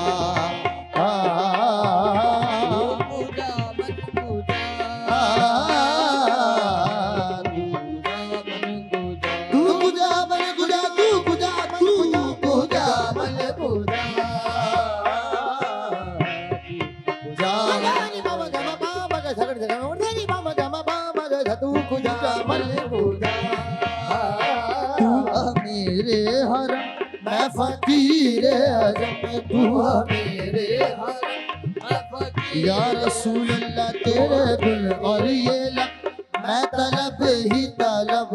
Speaker 6: میرے حرم میں فقیر اعظم، تو میرے حرم میں فقیر. یا رسول اللہ تیرے گل اور یہ لب میں طلب ہی طلب،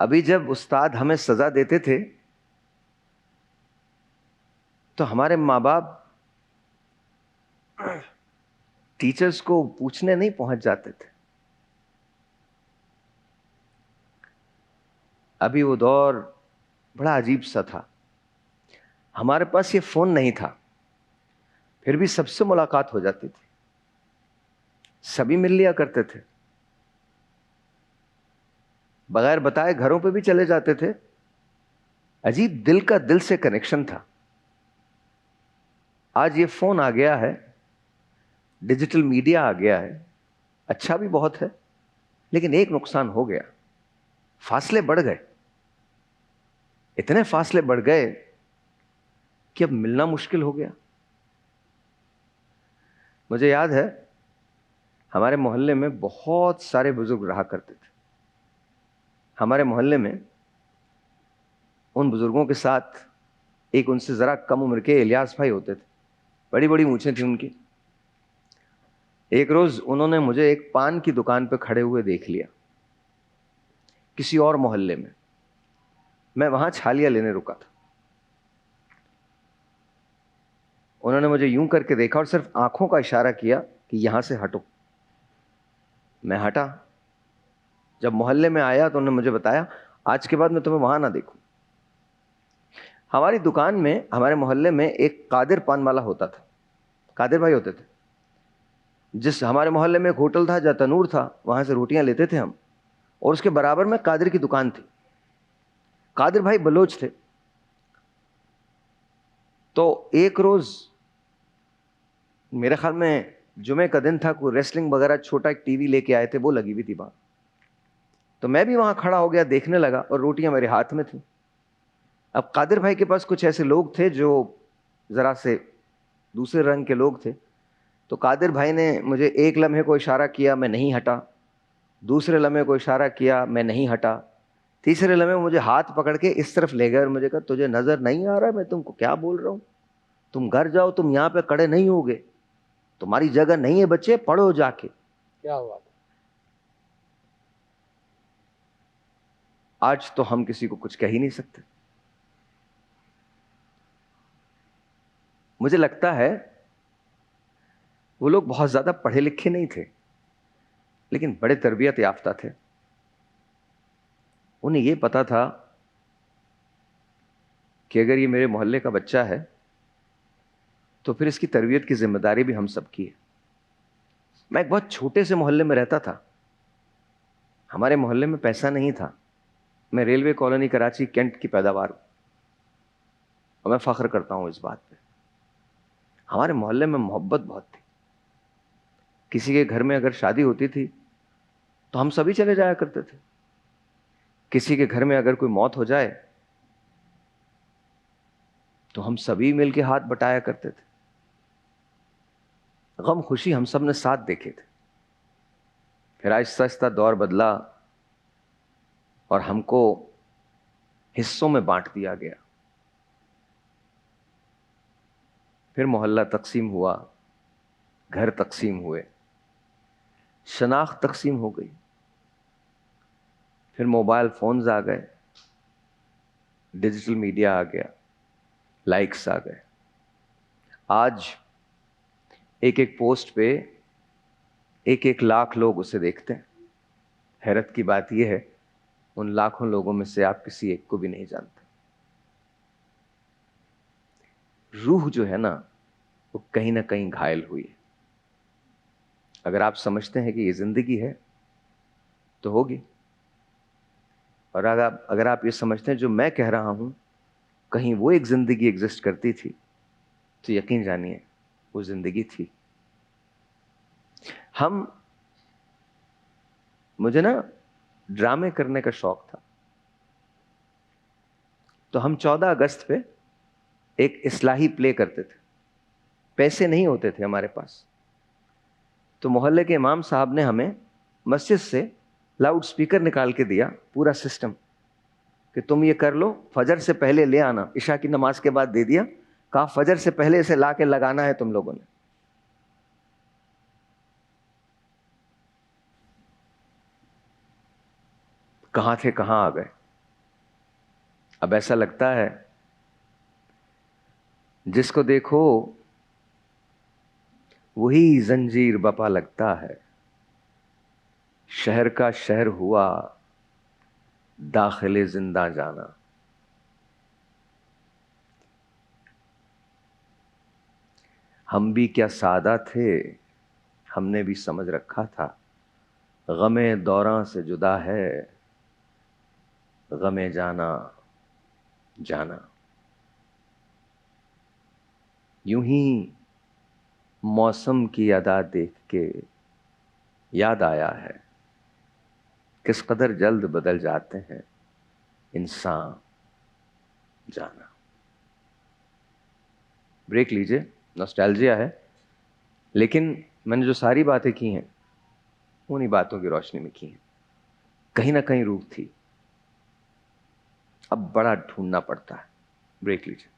Speaker 2: ابھی جب استاد ہمیں سزا دیتے تھے تو ہمارے ماں باپ ٹیچرز کو پوچھنے نہیں پہنچ جاتے تھے. ابھی وہ دور بڑا عجیب سا تھا. ہمارے پاس یہ فون نہیں تھا، پھر بھی سب سے ملاقات ہو جاتی تھی، سبھی مل لیا کرتے تھے، بغیر بتائے گھروں پہ بھی چلے جاتے تھے. عجیب دل کا دل سے کنیکشن تھا. آج یہ فون آ گیا ہے، ڈیجیٹل میڈیا آ گیا ہے، اچھا بھی بہت ہے، لیکن ایک نقصان ہو گیا، فاصلے بڑھ گئے. اتنے فاصلے بڑھ گئے کہ اب ملنا مشکل ہو گیا. مجھے یاد ہے ہمارے محلے میں بہت سارے بزرگ رہا کرتے تھے. ہمارے محلے میں ان بزرگوں کے ساتھ ایک ان سے ذرا کم عمر کے الیاس بھائی ہوتے تھے، بڑی بڑی مونچھیں تھیں ان کی. ایک روز انہوں نے مجھے ایک پان کی دکان پہ کھڑے ہوئے دیکھ لیا کسی اور محلے میں. میں وہاں چھالیاں لینے رکا تھا. انہوں نے مجھے یوں کر کے دیکھا اور صرف آنکھوں کا اشارہ کیا کہ یہاں سے ہٹو. میں ہٹا. جب محلے میں آیا تو انہوں نے مجھے بتایا آج کے بعد میں تمہیں وہاں نہ دیکھوں. ہماری دکان میں ہمارے محلے میں ایک قادر پان والا ہوتا تھا، قادر بھائی ہوتے تھے. جس ہمارے محلے میں ایک ہوٹل تھا جہاں تنور تھا، وہاں سے روٹیاں لیتے تھے ہم، اور اس کے برابر میں قادر کی دکان تھی. قادر بھائی بلوچ تھے. تو ایک روز میرے خیال میں جمعے کا دن تھا، کوئی ریسلنگ وغیرہ چھوٹا ایک ٹی وی لے کے آئے تھے، وہ لگی ہوئی تھی وہاں. تو میں بھی وہاں کھڑا ہو گیا، دیکھنے لگا، اور روٹیاں میرے ہاتھ میں تھیں. اب قادر بھائی کے پاس کچھ ایسے لوگ تھے جو ذرا سے دوسرے رنگ کے لوگ تھے. تو قادر بھائی نے مجھے ایک لمحے کو اشارہ کیا، میں نہیں ہٹا. دوسرے لمحے کو اشارہ کیا، میں نہیں ہٹا. تیسرے لمحے مجھے ہاتھ پکڑ کے اس طرف لے گئے اور مجھے کہا تجھے نظر نہیں آ رہا میں تم کو کیا بول رہا ہوں؟ تم گھر جاؤ، تم یہاں پہ کھڑے نہیں ہوگے، تمہاری جگہ نہیں ہے بچے، پڑھو جا کے.
Speaker 5: کیا ہوا؟
Speaker 2: آج تو ہم کسی کو کچھ کہہ ہی نہیں سکتے. مجھے لگتا ہے وہ لوگ بہت زیادہ پڑھے لکھے نہیں تھے، لیکن بڑے تربیت یافتہ تھے. انہیں یہ پتا تھا کہ اگر یہ میرے محلے کا بچہ ہے تو پھر اس کی تربیت کی ذمہ داری بھی ہم سب کی ہے. میں ایک بہت چھوٹے سے محلے میں رہتا تھا. ہمارے محلے میں پیسہ نہیں تھا. میں ریلوے کالونی کراچی کینٹ کی پیداوار ہوں اور میں فخر کرتا ہوں اس بات پہ. ہمارے محلے میں محبت بہت تھی. کسی کے گھر میں اگر شادی ہوتی تھی تو ہم سبھی چلے جایا کرتے تھے. کسی کے گھر میں اگر کوئی موت ہو جائے تو ہم سبھی مل کے ہاتھ بٹایا کرتے تھے. غم خوشی ہم سب نے ساتھ دیکھے تھے. پھر آہستہ آہستہ دور بدلا اور ہم کو حصوں میں بانٹ دیا گیا. پھر محلہ تقسیم ہوا، گھر تقسیم ہوئے، شناخت تقسیم ہو گئی. پھر موبائل فونز آ گئے، ڈیجیٹل میڈیا آ گیا، لائکس آ گئے. آج ایک ایک پوسٹ پہ ایک ایک لاکھ لوگ اسے دیکھتے ہیں. حیرت کی بات یہ ہے ان لاکھوں لوگوں میں سے آپ کسی ایک کو بھی نہیں جانتے. روح جو ہے نا وہ کہیں نہ کہیں گھائل ہوئی ہے. اگر آپ سمجھتے ہیں کہ یہ زندگی ہے تو ہوگی، اور اگر آپ یہ سمجھتے ہیں جو میں کہہ رہا ہوں کہیں وہ ایک زندگی ایگزسٹ کرتی تھی تو یقین جانیے وہ زندگی تھی. مجھے نا ڈرامے کرنے کا شوق تھا. تو ہم 14 اگست پہ ایک اصلاحی پلے کرتے تھے. پیسے نہیں ہوتے تھے ہمارے پاس، تو محلے کے امام صاحب نے ہمیں مسجد سے لاؤڈ سپیکر نکال کے دیا، پورا سسٹم کہ تم یہ کر لو، فجر سے پہلے لے آنا. عشاء کی نماز کے بعد دے دیا، کہا فجر سے پہلے اسے لا کے لگانا ہے تم لوگوں نے. کہاں تھے کہاں آ گئے. اب ایسا لگتا ہے جس کو دیکھو وہی زنجیر بپا لگتا ہے، شہر کا شہر ہوا داخل زندہ جانا۔ ہم بھی کیا سادہ تھے، ہم نے بھی سمجھ رکھا تھا غم دوراں سے جدا ہے غم جانا جانا۔ یوں ہی موسم کی ادا دیکھ کے یاد آیا ہے کس قدر جلد بدل جاتے ہیں انسان جانا۔ بریک لیجئے، نوسٹیلجیا ہے، لیکن میں نے جو ساری باتیں کی ہیں انہی باتوں کی روشنی میں کی ہیں۔ کہیں نہ کہیں روح تھی، اب بڑا ڈھونڈنا پڑتا ہے۔ بریک لیجئے۔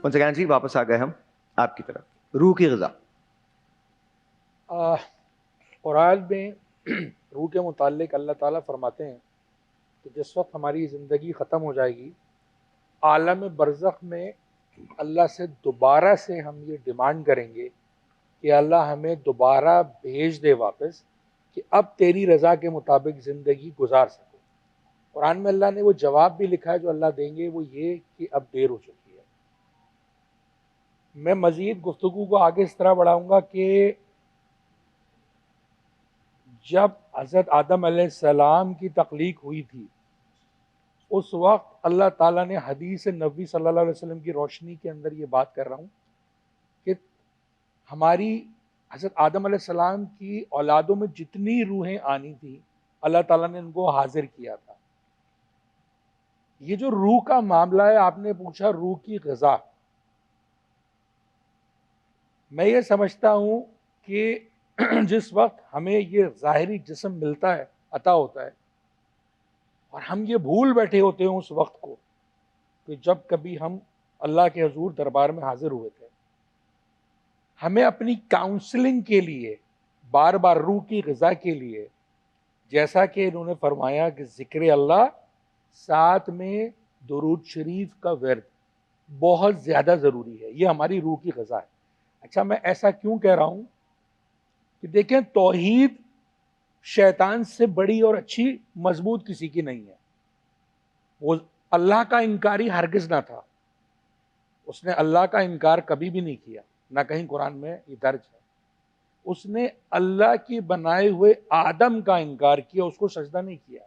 Speaker 2: ونس اگین جی واپس آ گئے ہم آپ کی طرف۔ روح کی غذا،
Speaker 5: قرآن میں روح کے متعلق اللہ تعالیٰ فرماتے ہیں کہ جس وقت ہماری زندگی ختم ہو جائے گی، عالم برزخ میں اللہ سے دوبارہ سے ہم یہ ڈیمانڈ کریں گے کہ اللہ ہمیں دوبارہ بھیج دے واپس، کہ اب تیری رضا کے مطابق زندگی گزار سکو۔ قرآن میں اللہ نے وہ جواب بھی لکھا ہے جو اللہ دیں گے، وہ یہ کہ اب دیر ہو چکی ہے۔ میں مزید گفتگو کو آگے اس طرح بڑھاؤں گا کہ جب حضرت آدم علیہ السلام کی تخلیق ہوئی تھی، اس وقت اللہ تعالیٰ نے حدیث نبوی صلی اللہ علیہ وسلم کی روشنی کے اندر یہ بات کر رہا ہوں کہ ہماری حضرت آدم علیہ السلام کی اولادوں میں جتنی روحیں آنی تھیں اللہ تعالیٰ نے ان کو حاضر کیا تھا۔ یہ جو روح کا معاملہ ہے، آپ نے پوچھا روح کی غذا، میں یہ سمجھتا ہوں کہ جس وقت ہمیں یہ ظاہری جسم ملتا ہے، عطا ہوتا ہے، اور ہم یہ بھول بیٹھے ہوتے ہیں اس وقت کو کہ جب کبھی ہم اللہ کے حضور دربار میں حاضر ہوئے تھے، ہمیں اپنی کاؤنسلنگ کے لیے بار بار روح کی غذا کے لیے، جیسا کہ انہوں نے فرمایا کہ ذکر اللہ ساتھ میں درود شریف کا ورد بہت زیادہ ضروری ہے، یہ ہماری روح کی غذا ہے۔ اچھا، میں ایسا کیوں کہہ رہا ہوں کہ دیکھیں، توحید شیطان سے بڑی اور اچھی مضبوط کسی کی نہیں ہے۔ وہ اللہ کا انکاری ہرگز نہ تھا، اس نے اللہ کا انکار کبھی بھی نہیں کیا، نہ کہیں قرآن میں یہ درج ہے۔ اس نے اللہ کی بنائے ہوئے آدم کا انکار کیا، اس کو سجدہ نہیں کیا۔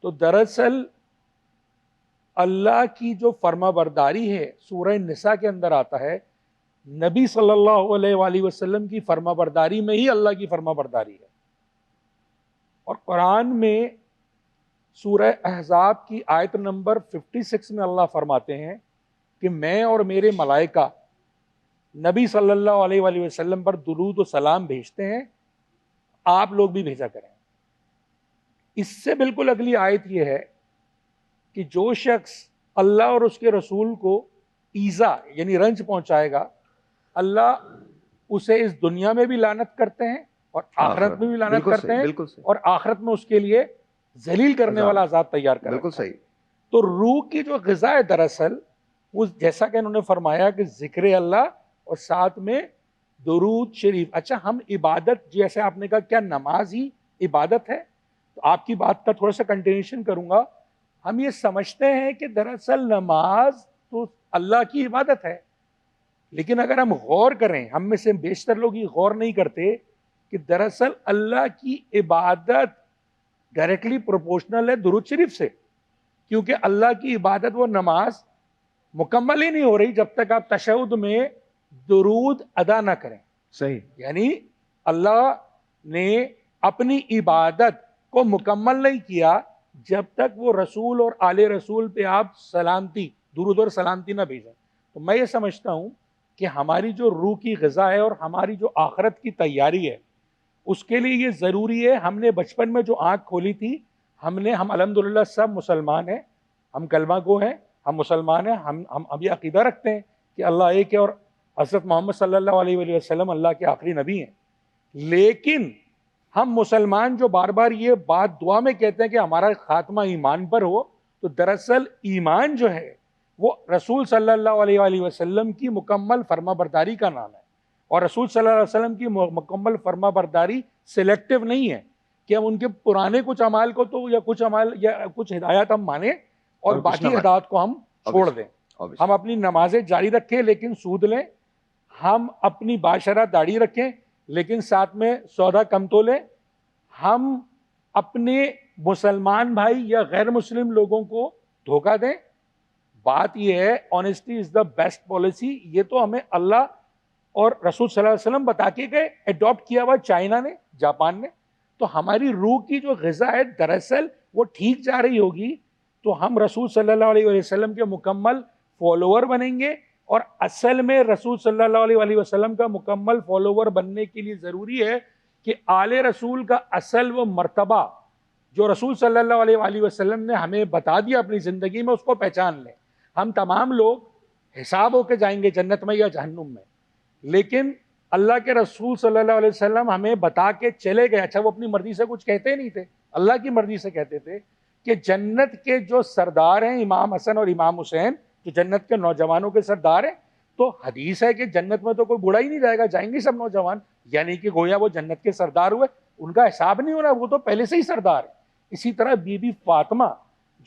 Speaker 5: تو دراصل اللہ کی جو فرما برداری ہے، سورہ نساء کے اندر آتا ہے، نبی صلی اللہ علیہ وآلہ وسلم کی فرما برداری میں ہی اللہ کی فرما برداری ہے۔ اور قرآن میں سورہ احزاب کی آیت نمبر 56 میں اللہ فرماتے ہیں کہ میں اور میرے ملائکہ نبی صلی اللہ علیہ وآلہ وسلم پر درود و سلام بھیجتے ہیں، آپ لوگ بھی بھیجا کریں۔ اس سے بالکل اگلی آیت یہ ہے کہ جو شخص اللہ اور اس کے رسول کو ایذا یعنی رنج پہنچائے گا، اللہ اسے اس دنیا میں بھی لعنت کرتے ہیں اور آخرت میں بھی لعنت کرتے ہیں، اور آخرت میں اس کے لیے ذلیل کرنے والا عذاب تیار کرتے ہیں۔
Speaker 2: بالکل صحیح۔
Speaker 5: تو روح کی جو غذا ہے دراصل وہ جیسا کہ انہوں نے فرمایا کہ ذکر اللہ اور ساتھ میں درود شریف۔ اچھا، ہم عبادت، جیسے آپ نے کہا کیا نماز ہی عبادت ہے، تو آپ کی بات کا تھوڑا سا کنٹینیوشن کروں گا۔ ہم یہ سمجھتے ہیں کہ دراصل نماز تو اللہ کی عبادت ہے، لیکن اگر ہم غور کریں، ہم میں سے بیشتر لوگ یہ غور نہیں کرتے کہ دراصل اللہ کی عبادت ڈائریکٹلی پروپورشنل ہے درود شریف سے، کیونکہ اللہ کی عبادت وہ نماز مکمل ہی نہیں ہو رہی جب تک آپ تشہد میں درود ادا نہ کریں۔
Speaker 2: صحیح۔
Speaker 5: یعنی اللہ نے اپنی عبادت کو مکمل نہیں کیا جب تک وہ رسول اور آل رسول پہ آپ سلامتی، درود اور سلامتی نہ بھیجیں۔ تو میں یہ سمجھتا ہوں کہ ہماری جو روح کی غذا ہے اور ہماری جو آخرت کی تیاری ہے، اس کے لیے یہ ضروری ہے. ہم نے بچپن میں جو آنکھ کھولی تھی, ہم الحمدللہ سب مسلمان ہیں, ہم کلمہ گو ہیں, ہم مسلمان ہیں, ہم یہ عقیدہ رکھتے ہیں کہ اللہ ایک ہے اور حضرت محمد صلی اللہ علیہ وآلہ وسلم اللہ کے آخری نبی ہیں. لیکن ہم مسلمان جو بار بار یہ بات دعا میں کہتے ہیں کہ ہمارا خاتمہ ایمان پر ہو, تو دراصل ایمان جو ہے وہ رسول صلی اللہ علیہ وآلہ وسلم کی مکمل فرما برداری کا نام ہے. اور رسول صلی اللہ علیہ وسلم کی مکمل فرما برداری سلیکٹیو نہیں ہے کہ ہم ان کے پرانے کچھ اعمال کو تو یا کچھ اعمال یا کچھ ہدایات ہم مانیں اور باقی ہدایات کو ہم چھوڑ دیں. ہم اپنی نمازیں جاری رکھیں لیکن سود لیں, ہم اپنی باشرہ داڑھی رکھیں لیکن ساتھ میں سودا کم تو لیں, ہم اپنے مسلمان بھائی یا غیر مسلم لوگوں کو دھوکہ دیں. بات یہ ہے honesty is the best policy. یہ تو ہمیں اللہ اور رسول صلی اللہ علیہ وسلم بتا کے گئے, اڈاپٹ کیا ہوا چائنا نے, جاپان نے. تو ہماری روح کی جو غذا ہے دراصل وہ ٹھیک جا رہی ہوگی تو ہم رسول صلی اللہ علیہ وسلم کے مکمل فالوور بنیں گے. اور اصل میں رسول صلی اللہ علیہ وسلم کا مکمل فالوور بننے کے لیے ضروری ہے کہ آل رسول کا اصل وہ مرتبہ جو رسول صلی اللہ علیہ وسلم نے ہمیں بتا دیا اپنی زندگی میں, اس کو پہچان لیں. ہم تمام لوگ حساب ہو کے جائیں گے جنت میں یا جہنم میں, لیکن اللہ کے رسول صلی اللہ علیہ وسلم ہمیں بتا کے چلے گئے. اچھا وہ اپنی مرضی سے کچھ کہتے نہیں تھے, اللہ کی مرضی سے کہتے تھے کہ جنت کے جو سردار ہیں امام حسن اور امام حسین, جو جنت کے نوجوانوں کے سردار ہیں, تو حدیث ہے کہ جنت میں تو کوئی بوڑھا ہی نہیں جائے گا, جائیں گے سب نوجوان. یعنی کہ گویا وہ جنت کے سردار ہوئے, ان کا حساب نہیں ہونا, وہ تو پہلے سے ہی سردار ہے. اسی طرح بی بی فاطمہ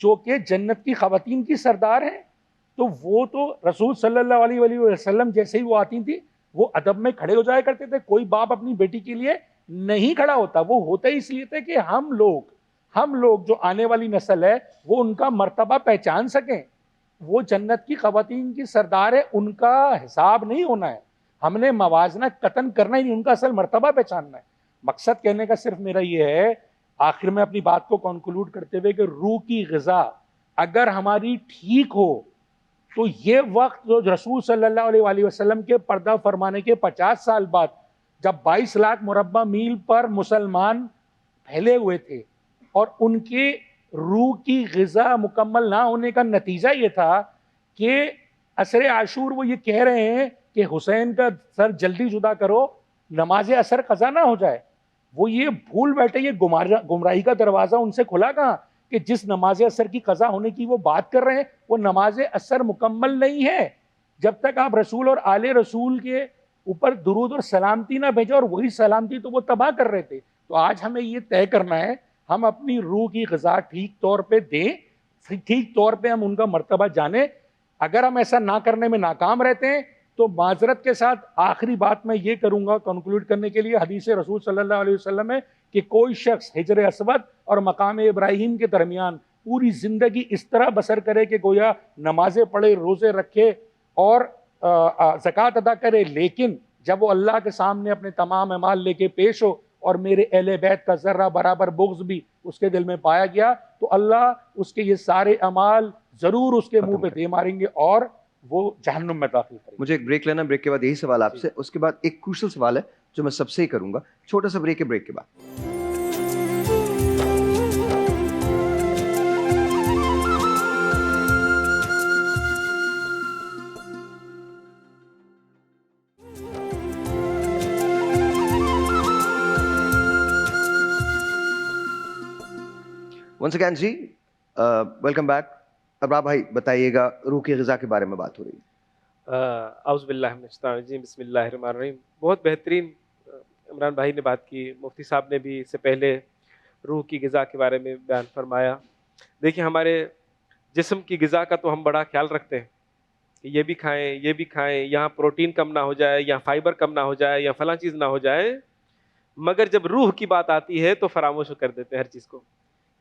Speaker 5: جو کہ جنت کی خواتین کی سردار ہیں, تو وہ تو رسول صلی اللہ علیہ وسلم جیسے ہی وہ آتی تھی وہ ادب میں کھڑے ہو جایا کرتے تھے. کوئی باپ اپنی بیٹی کے لیے نہیں کھڑا ہوتا, وہ ہوتا ہی اس لیے تھے کہ ہم لوگ جو آنے والی نسل ہے وہ ان کا مرتبہ پہچان سکیں. وہ جنت کی خواتین کی سردار ہے, ان کا حساب نہیں ہونا ہے, ہم نے موازنہ قطن کرنا ہی نہیں, ان کا اصل مرتبہ پہچاننا ہے. مقصد کہنے کا صرف میرا یہ ہے, آخر میں اپنی بات کو کنکلوڈ کرتے ہوئے, کہ روح کی غذا اگر ہماری ٹھیک ہو تو یہ وقت جو رسول صلی اللہ علیہ وسلم کے پردہ فرمانے کے 50 سال بعد, جب 22 لاکھ مربع میل پر مسلمان پھیلے ہوئے تھے اور ان کے روح کی غذا مکمل نہ ہونے کا نتیجہ یہ تھا کہ عصر عاشور وہ یہ کہہ رہے ہیں کہ حسین کا سر جلدی جدا کرو, نماز عصر قضا نہ ہو جائے. وہ یہ بھول بیٹھے, یہ گمراہی کا دروازہ ان سے کھلا کہاں کہ جس نماز عصر کی قضا ہونے کی وہ بات کر رہے ہیں وہ نماز عصر مکمل نہیں ہے جب تک آپ رسول اور آل رسول کے اوپر درود اور سلامتی نہ بھیجو, اور وہی سلامتی تو وہ تباہ کر رہے تھے. تو آج ہمیں یہ طے کرنا ہے, ہم اپنی روح کی غذا ٹھیک طور پہ دیں, ٹھیک طور پہ ہم ان کا مرتبہ جانیں. اگر ہم ایسا نہ کرنے میں ناکام رہتے ہیں تو معذرت کے ساتھ آخری بات میں یہ کروں گا کنکلوڈ کرنے کے لیے, حدیث رسول صلی اللہ علیہ وسلم ہے کہ کوئی شخص حجر اسود اور مقام ابراہیم کے درمیان پوری زندگی اس طرح بسر کرے کہ گویا نمازیں پڑھے, روزے رکھے اور زکوٰۃ ادا کرے, لیکن جب وہ اللہ کے سامنے اپنے تمام اعمال لے کے پیش ہو اور میرے اہل بیت کا ذرہ برابر بغض بھی اس کے دل میں پایا گیا, تو اللہ اس کے یہ سارے اعمال ضرور اس کے منہ پہ دے ماریں گے اور وہ جہنم میں داخل کریں گے.
Speaker 2: مجھے ایک بریک لینا, بریک کے بعد یہی سوال آپ سے, اس کے بعد ایک کروشل سوال ہے جو میں سب سے ہی کروں گا. چھوٹا سا بریک ہے, بریک کے بعد. ونس اگین جی, ویلکم بیک. ابرار بھائی بتائیے گا, روح کی غذا کے بارے میں بات ہو رہی ہے.
Speaker 1: اعوذ باللہ من الشیطان الرجیم, بسم اللہ الرحمن الرحیم. بہت بہترین عمران بھائی نے بات کی, مفتی صاحب نے بھی اس سے پہلے روح کی غذا کے بارے میں بیان فرمایا. دیکھیں ہمارے جسم کی غذا کا تو ہم بڑا خیال رکھتے ہیں کہ یہ بھی کھائیں, یہ بھی کھائیں, یہاں پروٹین کم نہ ہو جائے, یہاں فائبر کم نہ ہو جائے, یا فلاں چیز نہ ہو جائے. مگر جب روح کی بات آتی ہے تو فراموش کر دیتے ہیں ہر چیز کو,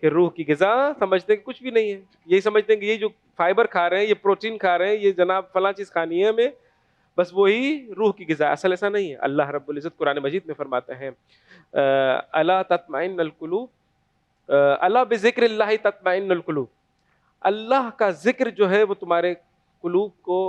Speaker 1: کہ روح کی غذا سمجھتے ہیں کہ کچھ بھی نہیں ہے. یہی سمجھتے ہیں کہ یہ جو فائبر کھا رہے ہیں, یہ پروٹین کھا رہے ہیں, یہ جناب فلاں چیز کھانی ہے ہمیں, بس وہی روح کی غذا. اصل ایسا نہیں ہے. اللہ رب العزت قرآن مجید میں فرماتے ہیں, الا تطمئن القلوب, الا بذکر اللہ تطمئن القلوب. اللہ کا ذکر جو ہے وہ تمہارے قلوب کو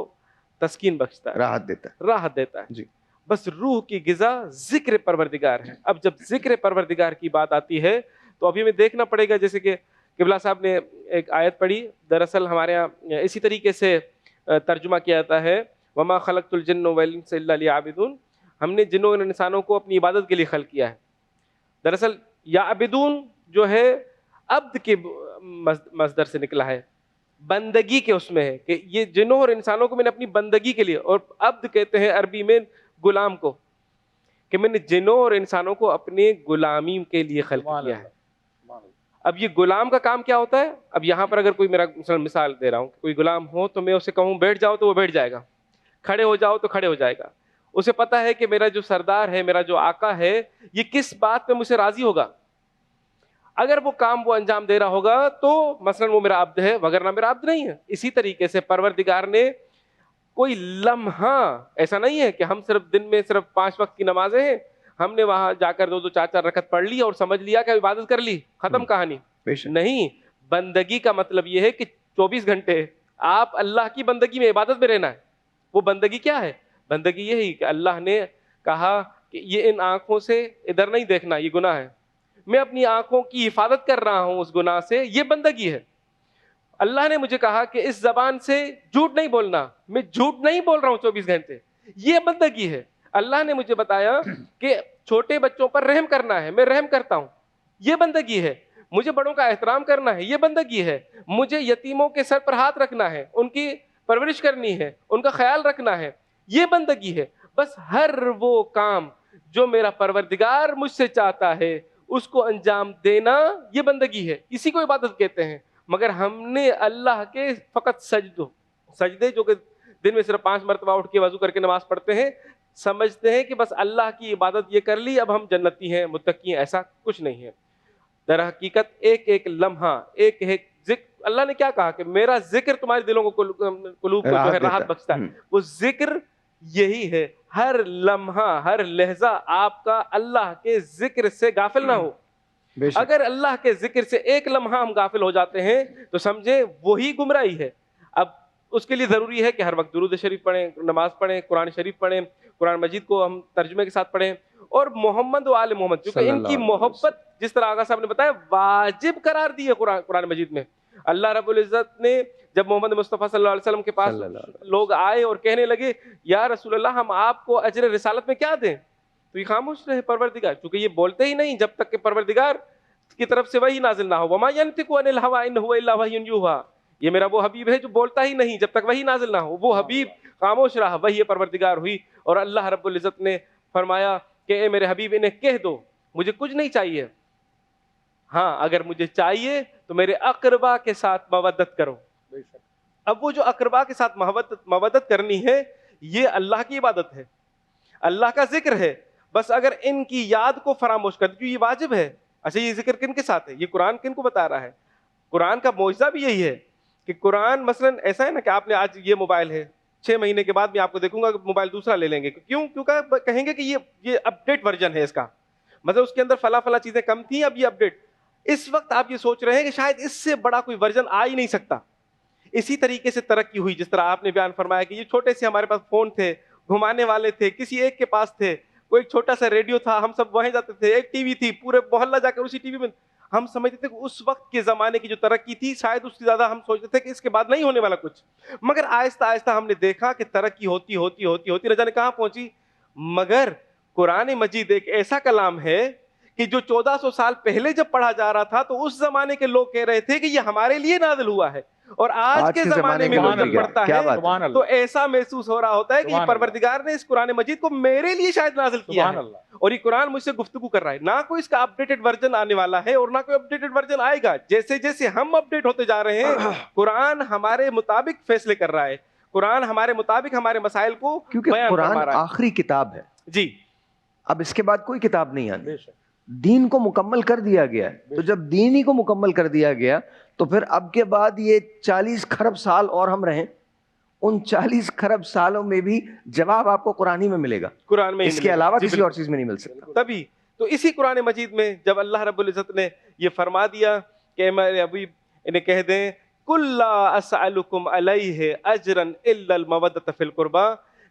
Speaker 1: تسکین بخشتا ہے,
Speaker 2: راحت دیتا ہے.
Speaker 1: راحت دیتا ہے.
Speaker 2: جی.
Speaker 1: بس روح کی غذا ذکر پروردگار ہے. اب جب ذکر پروردگار کی بات آتی ہے تو ابھی ہمیں دیکھنا پڑے گا, جیسے کہ قبلہ صاحب نے ایک آیت پڑھی, دراصل ہمارے یہاں اسی طریقے سے ترجمہ کیا جاتا ہے وما خلقت الجن والانس الا لیعبدون, ہم نے جنوں اور انسانوں کو اپنی عبادت کے لیے خلق کیا ہے. دراصل یعبدون جو ہے عبد کے مصدر سے نکلا ہے, بندگی کے اس میں ہے کہ یہ جنوں اور انسانوں کو میں نے اپنی بندگی کے لیے, اور عبد کہتے ہیں عربی میں غلام کو, کہ میں نے جنوں اور انسانوں کو اپنے غلامی کے لیے خلق کیا ہے. اب یہ غلام کا کام کیا ہوتا ہے؟ اب یہاں پر اگر کوئی میرا مثال دے رہا ہوں, کوئی غلام ہو تو میں اسے کہوں بیٹھ جاؤ تو وہ بیٹھ جائے گا, کھڑے ہو جاؤ تو کھڑے ہو جائے گا. اسے پتا ہے کہ میرا جو سردار ہے, میرا جو آقا ہے, یہ کس بات پہ مجھ سے راضی ہوگا. اگر وہ کام وہ انجام دے رہا ہوگا تو مثلا وہ میرا عبد ہے, وگرنہ میرا عبد نہیں ہے. اسی طریقے سے پروردگار نے کوئی لمحہ ایسا نہیں ہے کہ ہم صرف دن میں صرف 5 وقت کی نمازیں ہیں, ہم نے وہاں جا کر 2 4 رکعت پڑھ لی اور سمجھ لیا کہ عبادت کر لی, ختم کہانی. نہیں, بندگی کا مطلب یہ ہے کہ 24 گھنٹے آپ اللہ کی بندگی میں, عبادت میں رہنا ہے. وہ بندگی کیا ہے؟ بندگی یہی کہ اللہ نے کہا کہ یہ ان آنکھوں سے ادھر نہیں دیکھنا, یہ گناہ ہے, میں اپنی آنکھوں کی حفاظت کر رہا ہوں اس گناہ سے, یہ بندگی ہے. اللہ نے مجھے کہا کہ اس زبان سے جھوٹ نہیں بولنا, میں جھوٹ نہیں بول رہا ہوں 24 گھنٹے, یہ بندگی ہے. اللہ نے مجھے بتایا کہ چھوٹے بچوں پر رحم کرنا ہے, میں رحم کرتا ہوں, یہ بندگی ہے. مجھے بڑوں کا احترام کرنا ہے, یہ بندگی ہے. مجھے یتیموں کے سر پر ہاتھ رکھنا ہے, ان کی پرورش کرنی ہے, ان کا خیال رکھنا ہے, یہ بندگی ہے. بس ہر وہ کام جو میرا پروردگار مجھ سے چاہتا ہے اس کو انجام دینا, یہ بندگی ہے, اسی کو عبادت کہتے ہیں. مگر ہم نے اللہ کے فقط سجدے جو کہ دن میں صرف 5 مرتبہ اٹھ کے وضو کر کے نماز پڑھتے ہیں, سمجھتے ہیں کہ بس اللہ کی عبادت یہ کر لی, اب ہم جنتی ہیں, متقی ہیں. ایسا کچھ نہیں ہے. در حقیقت ایک ایک لمحہ, ایک ایک ذکر, اللہ نے کیا کہا کہ میرا ذکر تمہارے دلوں کو, قلوب کو جو ہے راحت بخشتا ہے. وہ ذکر یہی ہے, ہر لمحہ ہر لہجہ آپ کا اللہ کے ذکر سے غافل نہ ہو. اگر اللہ کے ذکر سے ایک لمحہ ہم غافل ہو جاتے ہیں تو سمجھے وہی گمراہی ہے. اب اس کے لیے ضروری ہے کہ ہر وقت درود شریف پڑھیں, نماز پڑھیں, قرآن شریف پڑھیں, قرآن مجید کو ہم ترجمے کے ساتھ پڑھیں, اور محمد و آل محمد, کیونکہ ان کی محبت جس طرح آغا صاحب نے بتایا واجب قرار دی ہے قرآن مجید میں. اللہ رب العزت نے جب محمد مصطفیٰ صلی اللہ علیہ وسلم کے پاس لوگ آئے اور کہنے لگے یا رسول اللہ ہم آپ کو اجر رسالت میں کیا دیں, تو یہ خاموش رہے پروردگار, کیونکہ یہ بولتے ہی نہیں جب تک کہ پروردگار کی طرف سے وحی نازل نہ ہو. وما ينطق عن الهوى ان هو الا وحی یوحى, یہ میرا وہ حبیب ہے جو بولتا ہی نہیں جب تک وحی نازل نہ ہو. وہ حبیب خاموش رہا, وحی پروردگار ہوئی, اور اللہ رب العزت نے فرمایا کہ اے میرے حبیب انہیں کہہ دو مجھے کچھ نہیں چاہیے, ہاں اگر مجھے چاہیے تو میرے اقربا کے ساتھ مودت کرو. اب وہ جو اقربا کے ساتھ مودت کرنی ہے یہ اللہ کی عبادت ہے, اللہ کا ذکر ہے. بس اگر ان کی یاد کو فراموش کر دو, یہ واجب ہے. اچھا یہ ذکر کن کے ساتھ ہے, یہ قرآن کن کو بتا رہا ہے؟ قرآن کا معجزہ بھی یہی ہے کہ قرآن مثلا ایسا ہے نا کہ آپ نے آج یہ موبائل ہے, 6 مہینے کے بعد میں آپ کو دیکھوں گا کہ موبائل دوسرا لے لیں گے. کیوں؟ کیونکہ کہیں گے کہ یہ اپڈیٹ ورژن ہے اس کا, مطلب اس کے اندر فلاں چیزیں کم تھیں, اب یہ اپڈیٹ. اس وقت آپ یہ سوچ رہے ہیں کہ شاید اس سے بڑا کوئی ورژن آ ہی نہیں سکتا. اسی طریقے سے ترقی ہوئی, جس طرح آپ نے بیان فرمایا کہ یہ چھوٹے سے ہمارے پاس فون تھے, گھمانے والے تھے, کسی ایک کے پاس تھے, کوئی ایک چھوٹا سا ریڈیو تھا, ہم سب وہیں جاتے تھے, ایک ٹی وی تھی, پورے محلہ جا کر اسی ٹی وی میں. ہم سمجھتے تھے کہ اس وقت کے زمانے کی جو ترقی تھی شاید اس سے زیادہ ہم سوچتے تھے کہ اس کے بعد نہیں ہونے والا کچھ. مگر آہستہ آہستہ ہم نے دیکھا کہ ترقی ہوتی ہوتی ہوتی ہوتی نہ جانے کہاں پہنچی. مگر قرآن مجید ایک ایسا کلام ہے کہ جو 1400 سال پہلے جب پڑھا جا رہا تھا تو اس زمانے کے لوگ کہہ رہے تھے کہ یہ ہمارے لیے نازل ہوا ہے, اور آج کے زمانے میں جب پڑھتا ہے تو ایسا محسوس ہو رہا ہوتا ہے کہ یہ پروردگار نے اس قرآن مجید کو میرے لیے شاید نازل کیا ہے, اور یہ قرآن مجھ سے گفتگو کر رہا ہے. نہ کوئی اس کا اپڈیٹڈ ورژن آنے والا ہے اور نہ کوئی اپڈیٹڈ ورژن آئے گا. جیسے جیسے ہم اپڈیٹ ہوتے جا رہے ہیں قرآن ہمارے مطابق فیصلے کر رہا ہے, قرآن ہمارے مطابق ہمارے مسائل کو
Speaker 2: کیونکہ قرآن آخری کتاب ہے.
Speaker 1: جی,
Speaker 2: اب اس کے بعد کوئی کتاب نہیں آنی. دین کو مکمل کر دیا گیا ہے, تو جب دین ہی کو مکمل کر دیا گیا تو پھر اب کے بعد یہ 40 کھرب سال اور ہم رہیں, ان 40 کھرب سالوں میں بھی جواب آپ کو قرآن ہی میں ملے گا,
Speaker 1: قرآن میں,
Speaker 2: اس کے علاوہ کسی اور چیز میں نہیں مل سکتا.
Speaker 1: تبھی تو اسی قرآن مجید میں جب اللہ رب العزت نے یہ فرما دیا کہ میرے ابھی انہیں کہہ دیں کل لا اسألکم علیہ اجرا الا المودۃ فی القربی,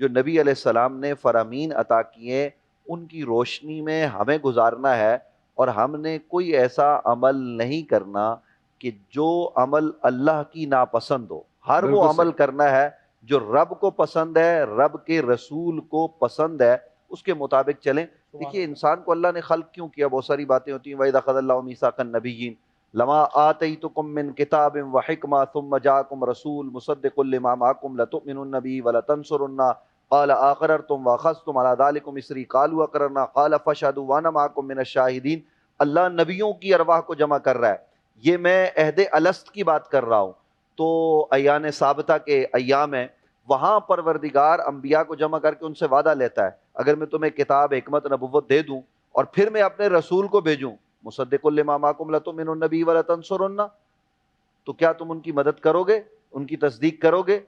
Speaker 4: جو نبی علیہ السلام نے فرامین عطا کیے ان کی روشنی میں ہمیں گزارنا ہے، اور ہم نے کوئی ایسا عمل نہیں کرنا کہ جو عمل اللہ کی ناپسند ہو. ہر وہ
Speaker 2: بالکل
Speaker 4: عمل
Speaker 2: صحیح.
Speaker 4: کرنا ہے جو رب کو پسند ہے، رب کے رسول کو پسند ہے، اس کے مطابق چلیں. دیکھیے انسان کو اللہ نے خلق کیوں کیا؟ بہت ساری باتیں ہوتی ہیں. وَإِذَا أَخَذَ اللَّهُ مِيثَاقَ النَّبِيِّينَ لَمَا آتَيْتُكُم مِّن كِتَابٍ وَحِكْمَةٍ ثُمَّ جَاءَكُمْ رَسُولٌ مُصَدِّقٌ لِّمَا مَعَكُمْ لَتُؤْمِنُنَّ بِهِ وَلَتَنصُرُنَّهُ قَالَ أَقْرَرْتُمْ وَأَخَذْتُمْ عَلَىٰ ذَٰلِكُمْ إِصْرِي قَالُوا أَقْرَرْنَا قَالَ فَاشْهَدُوا وَأَنَا مَعَكُم مِّنَ الشَّاهِدِينَ. اللہ نبیوں کی ارواح کو جمع کر رہا ہے. یہ میں عہد الست کی بات کر رہا ہوں. تو ایام ثابتہ کے ایام ہیں، وہاں پروردگار انبیاء کو جمع کر کے ان سے وعدہ لیتا ہے، اگر میں تمہیں کتاب، حکمت، نبوت دے دوں اور پھر میں اپنے رسول کو بھیجوں مصدق لما معکم لتؤمنن بہ ولتنصرن، تو کیا تم ان کی مدد کرو گے، ان کی تصدیق کرو گے؟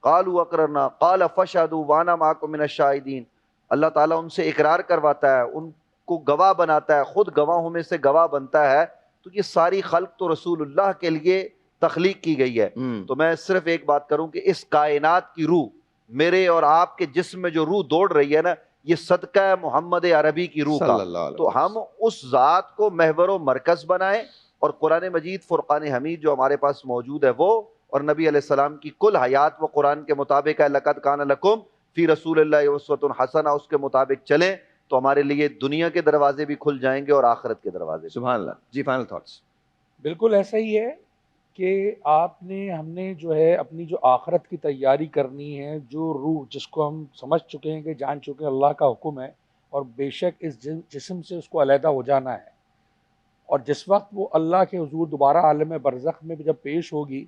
Speaker 4: قالوا اقررنا قال فاشهدوا وانا معكم من الشاہدین. اللہ تعالیٰ ان سے اقرار کرواتا ہے، ان کو گواہ بناتا ہے، خود گواہوں میں سے گواہ بنتا ہے. تو یہ ساری خلق تو رسول اللہ کے لیے تخلیق کی گئی ہے. تو میں صرف ایک بات کروں کہ اس کائنات کی روح، میرے اور آپ کے جسم میں جو روح دوڑ رہی ہے نا، یہ صدقہ محمد عربی کی روح کا.
Speaker 2: صلی اللہ علیہ
Speaker 4: تو ہم اس ذات کو محور و مرکز بنائیں، اور قرآن مجید فرقان حمید جو ہمارے پاس موجود ہے وہ، اور نبی علیہ السلام کی کل حیات وہ قرآن کے مطابق ہے. لقد کان لکم فی رسول اللہ اسوۃ حسنہ، اس کے مطابق چلیں تو ہمارے لیے دنیا کے دروازے بھی کھل جائیں گے اور آخرت کے دروازے بھی.
Speaker 2: سبحان اللہ. جی فائنل تھاٹس.
Speaker 5: بالکل ایسا ہی ہے کہ ہم نے جو ہے اپنی جو آخرت کی تیاری کرنی ہے، جو روح جس کو ہم سمجھ چکے ہیں کہ جان چکے ہیں اللہ کا حکم ہے، اور بے شک اس جسم سے اس کو علیحدہ ہو جانا ہے، اور جس وقت وہ اللہ کے حضور دوبارہ عالم برزخ میں جب پیش ہوگی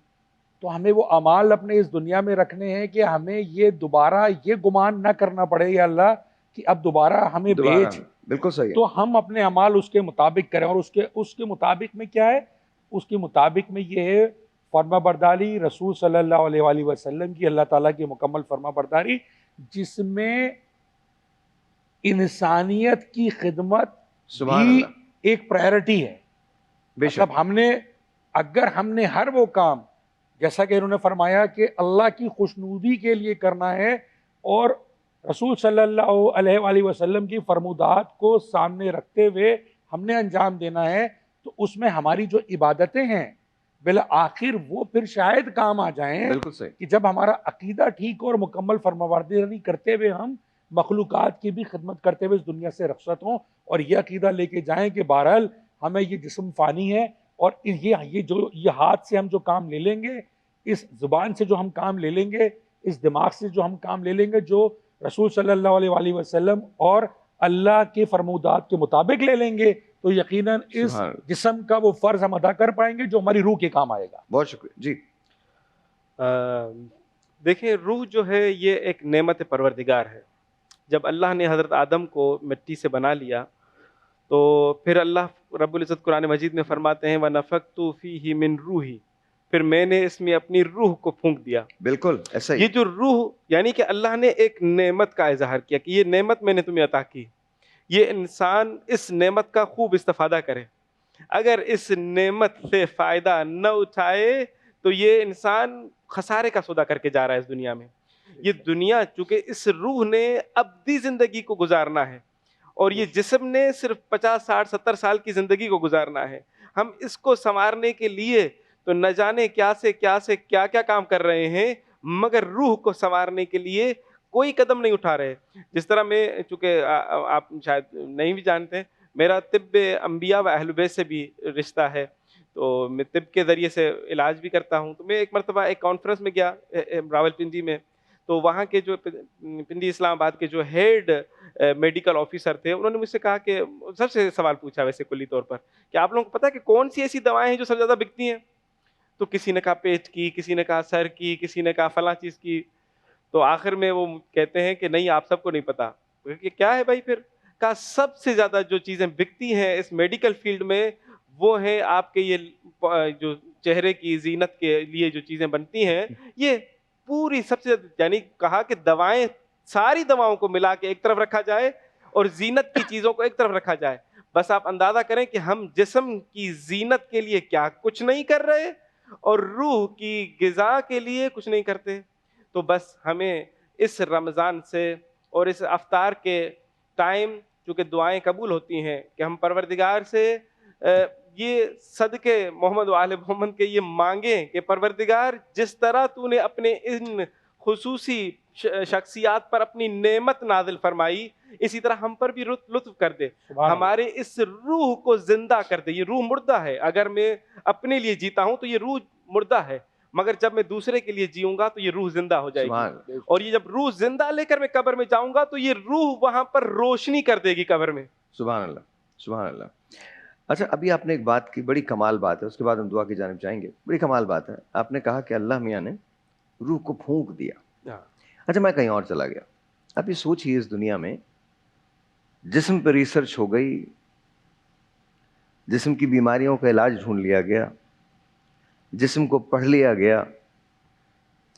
Speaker 5: تو ہمیں وہ اعمال اپنے اس دنیا میں رکھنے ہیں کہ ہمیں یہ دوبارہ یہ گمان نہ کرنا پڑے یا اللہ کہ اب دوبارہ ہمیں بھیج.
Speaker 2: بالکل صحیح ہے.
Speaker 5: تو ہم اپنے اعمال اس کے مطابق کریں، اور اس کے مطابق میں کیا ہے؟ اس کے مطابق میں یہ ہے فرما برداری رسول صلی اللہ علیہ وآلہ وسلم کی، اللہ تعالیٰ کی مکمل فرما برداری، جس میں انسانیت کی خدمت
Speaker 2: سبحان
Speaker 5: بھی
Speaker 2: اللہ.
Speaker 5: ایک پرائرٹی ہے.
Speaker 2: بے شک.
Speaker 5: مطلب اگر ہم نے ہر وہ کام جیسا کہ انہوں نے فرمایا کہ اللہ کی خوشنودی کے لیے کرنا ہے، اور رسول صلی اللہ علیہ وآلہ وسلم کی فرمودات کو سامنے رکھتے ہوئے ہم نے انجام دینا ہے، تو اس میں ہماری جو عبادتیں ہیں بالآخر وہ پھر شاید کام آ جائیں.
Speaker 2: بالکل صحیح.
Speaker 5: کہ جب ہمارا عقیدہ ٹھیک اور مکمل فرمانبرداری کرتے ہوئے ہم مخلوقات کی بھی خدمت کرتے ہوئے اس دنیا سے رخصت ہوں، اور یہ عقیدہ لے کے جائیں کہ بہرحال ہمیں یہ جسم فانی ہے، اور یہ ہاتھ سے ہم جو کام لے لیں گے، اس زبان سے جو ہم کام لے لیں گے، اس دماغ سے جو ہم کام لے لیں گے، جو رسول صلی اللہ علیہ وآلہ وسلم اور اللہ کے فرمودات کے مطابق لے لیں گے، تو یقیناً اس جسم کا وہ فرض ہم ادا کر پائیں گے جو ہماری روح کے کام آئے گا.
Speaker 2: بہت شکریہ. جی
Speaker 1: دیکھیں، روح جو ہے یہ ایک نعمت پروردگار ہے. جب اللہ نے حضرت آدم کو مٹی سے بنا لیا تو پھر اللہ رب العزت قرآن مجید میں فرماتے ہیں وَنَفَخْتُ فِيهِ مِن رُوحِي، پھر میں نے اس میں اپنی روح کو پھونک دیا.
Speaker 2: بالکل ایسا ہی.
Speaker 1: یہ جو روح یعنی کہ اللہ نے ایک نعمت کا اظہار کیا کہ یہ نعمت میں نے تمہیں عطا کی، یہ انسان اس نعمت کا خوب استفادہ کرے. اگر اس نعمت سے فائدہ نہ اٹھائے تو یہ انسان خسارے کا سودا کر کے جا رہا ہے اس دنیا میں. یہ دنیا چونکہ اس روح نے ابدی زندگی کو گزارنا ہے، اور یہ جسم نے صرف 50 60 70 سال کی زندگی کو گزارنا ہے. ہم اس کو سنوارنے کے لیے تو نہ جانے کیا کیا کام کر رہے ہیں، مگر روح کو سنوارنے کے لیے کوئی قدم نہیں اٹھا رہے. جس طرح میں، چونکہ آپ شاید نہیں بھی جانتے، میرا طب انبیاء و اہل بیت سے بھی رشتہ ہے، تو میں طب کے ذریعے سے علاج بھی کرتا ہوں. تو میں ایک مرتبہ ایک کانفرنس میں گیا راول پنڈی میں، تو وہاں کے جو پنڈی اسلام آباد کے جو ہیڈ میڈیکل آفیسر تھے، انہوں نے مجھ سے کہا کہ سب سے سوال پوچھا ویسے کلی طور پر کہ آپ لوگوں کو پتہ ہے کہ کون سی ایسی دوائیں ہیں جو سب سے زیادہ بکتی ہیں؟ تو کسی نے کہا پیٹ کی، کسی نے کہا سر کی، کسی نے کہا فلاں چیز کی. تو آخر میں وہ کہتے ہیں کہ نہیں، آپ سب کو نہیں پتا. کہ کیا ہے بھائی؟ پھر کہا سب سے زیادہ جو چیزیں بکتی ہیں اس میڈیکل فیلڈ میں وہ ہیں آپ کے یہ جو چہرے کی زینت کے لیے جو چیزیں بنتی ہیں، یہ پوری سب سے، یعنی کہا کہ دوائیں، ساری دواؤں کو ملا کے ایک طرف رکھا جائے اور زینت کی چیزوں کو ایک طرف رکھا جائے. بس آپ اندازہ کریں کہ ہم جسم کی زینت کے لیے کیا کچھ نہیں کر رہے اور روح کی غذا کے لیے کچھ نہیں کرتے. تو بس ہمیں اس رمضان سے اور اس افطار کے ٹائم چونکہ دعائیں قبول ہوتی ہیں کہ ہم پروردگار سے یہ صدقے محمد و آل محمد کے یہ مانگیں کہ پروردگار جس طرح تو نے اپنے ان خصوصی شخصیات پر اپنی نعمت نازل فرمائی اسی طرح ہم پر بھی لطف کر دے, ہمارے اس روح کو زندہ کر دے. یہ روح مردہ ہے, اگر میں اپنے لیے جیتا ہوں تو یہ روح مردہ ہے, مگر جب میں دوسرے کے لیے جیوں گا تو یہ روح زندہ ہو جائے گی, اور یہ جب روح زندہ لے کر میں قبر میں جاؤں گا تو یہ روح وہاں پر روشنی کر دے گی قبر میں.
Speaker 2: سبحان اللہ, سبحان اللہ. اچھا, ابھی آپ نے ایک بات کی, بڑی کمال بات ہے, اس کے بعد ہم دعا کی جانب جائیں گے. بڑی کمال بات ہے, آپ نے کہا کہ اللہ میاں نے روح کو پھونک دیا. اچھا, میں کہیں اور چلا گیا. اب یہ سوچیے, اس دنیا میں جسم پہ ریسرچ ہو گئی, جسم کی بیماریوں کا علاج ڈھونڈ لیا گیا, جسم کو پڑھ لیا گیا,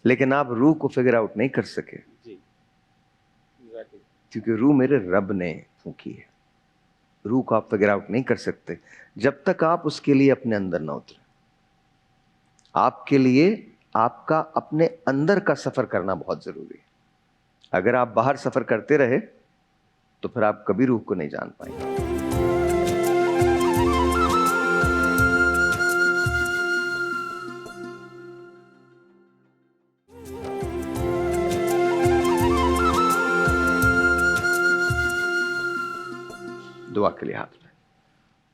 Speaker 2: لیکن آپ روح کو فگر آؤٹ نہیں کر سکے, کیونکہ روح میرے رب نے پھونکی ہے. روح کو آپ فگر آؤٹ نہیں کر سکتے جب تک آپ اس کے لیے اپنے اندر نہ اتریں. آپ کے لیے آپ کا اپنے اندر کا سفر کرنا بہت ضروری ہے. اگر آپ باہر سفر کرتے رہے تو پھر آپ کبھی روح کو نہیں جان پائیں گے. دعا کے لیے ہاتھ اٹھائیں.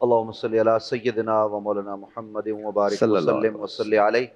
Speaker 4: اللہم صلی علی سیدنا و مولانا محمد وبارک
Speaker 2: صلی اللہ علیہ
Speaker 4: وسلم وصلی علیہ.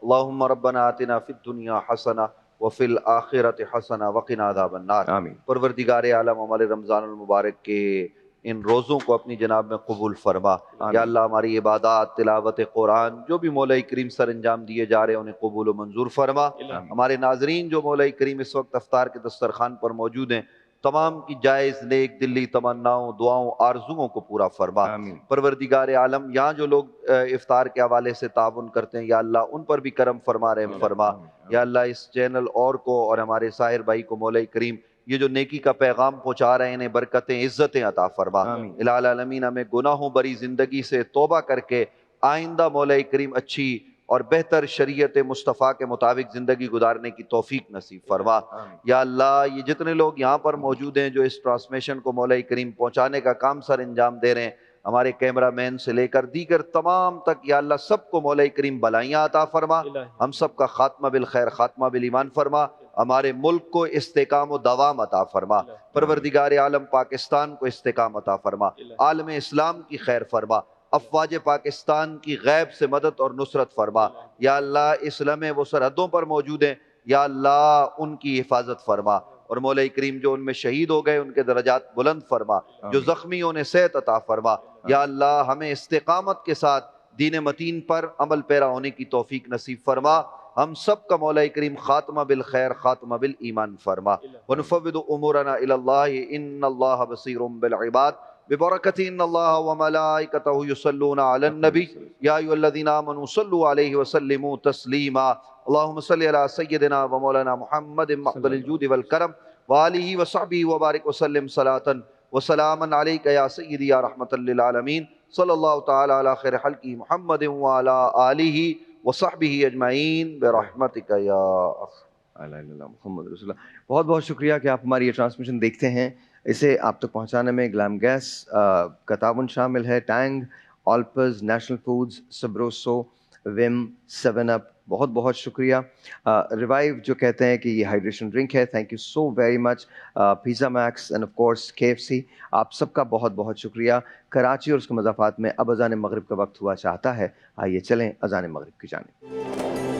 Speaker 4: اللہم ربنا آتنا فی الدنیا حسنہ وفی الآخرۃ حسنہ وقنا عذاب النار.
Speaker 2: آمین.
Speaker 4: پروردگار عالم ہمارے رمضان المبارک کے ان روزوں کو اپنی جناب میں قبول فرما. یا اللہ ہماری عبادات, تلاوت قرآن, جو بھی مولا کریم سر انجام دیے جا رہے ہیں انہیں قبول و منظور فرما. ہمارے ناظرین جو مولا کریم اس وقت افطار کے دسترخوان پر موجود ہیں, تمام کی جائز نیک دلی تمناؤں, دعاؤں, آرزوؤں کو پورا فرما.
Speaker 2: آمین.
Speaker 4: پروردگار عالم یہاں جو لوگ افطار کے حوالے سے تعاون کرتے ہیں یا اللہ ان پر بھی کرم فرما, رحم فرما. یا اللہ اس چینل اور کو اور ہمارے ساحر بھائی کو مولا کریم یہ جو نیکی کا پیغام پہنچا رہے ہیں انہیں برکتیں, عزتیں عطا فرما. الہ العالمین ہمیں گناہوں بری زندگی سے توبہ کر کے آئندہ مولا کریم اچھی اور بہتر شریعت مصطفیٰ کے مطابق زندگی گزارنے کی توفیق نصیب فرما. یا اللہ یہ جتنے لوگ یہاں پر موجود ہیں جو اس ٹرانسمیشن کو مولا کریم پہنچانے کا کام سر انجام دے رہے ہیں, ہمارے کیمرہ مین سے لے کر دیگر تمام تک, یا اللہ سب کو مولا کریم بلائیاں عطا فرما. ہم سب کا خاتمہ بالخیر, خاتمہ بالایمان فرما. ہمارے ملک کو استحکام و دوام عطا فرما. پروردگار عالم پاکستان کو استحکام عطا فرما. عالم اسلام کی خیر فرما. افواج پاکستان کی غیب سے مدد اور نصرت فرما. یا اللہ اس لمحے وہ سرحدوں پر موجود ہیں, یا اللہ ان کی حفاظت فرما. اور مولا کریم جو ان میں شہید ہو گئے ان کے درجات بلند فرما, جو زخمی انہیں صحت عطا فرما. یا اللہ ہمیں استقامت کے ساتھ دین متین پر عمل پیرا ہونے کی توفیق نصیب فرما. ہم سب کا مولا کریم خاتمہ بالخیر, خاتمہ بالایمان فرما. ونفوض امورنا الی اللہ ان اللہ بصیر بالعباد ببرکت ان اللہ وملائکتہ یصلون علی النبی یا ایھا الذین آمنوا صلوا علیہ وسلموا تسلیما. اللہم صلی علی سیدنا و مولانا محمد محضر الجود والکرم وآلہ وصحبہ وبارک وسلم صلاۃ وسلاما علیک یا سیدی یا رحمۃ للعالمین. صلی اللہ تعالی علی خیر خلقہ محمد وعلی آلہ وصحبہ اجمعین برحمتک یا
Speaker 2: محمد رسول اللہ. بہت بہت شکریہ کہ آپ ہماری یہ ٹرانسمیشن دیکھتے ہیں. اسے آپ تک پہنچانے میں گلام گیس کا تعاون شامل ہے, ٹینگ, آلپز, نیشنل فوڈز, سبروسو, وم, 7 اپ. بہت بہت شکریہ. ریوائیو جو کہتے ہیں کہ یہ ہائیڈریشن ڈرنک ہے, thank you so very much. Pizza Max and of course KFC, آپ سب کا بہت بہت شکریہ. کراچی اور اس کے مضافات میں اب اذان مغرب کا وقت ہوا چاہتا ہے, آئیے چلیں اذان مغرب کی جانب.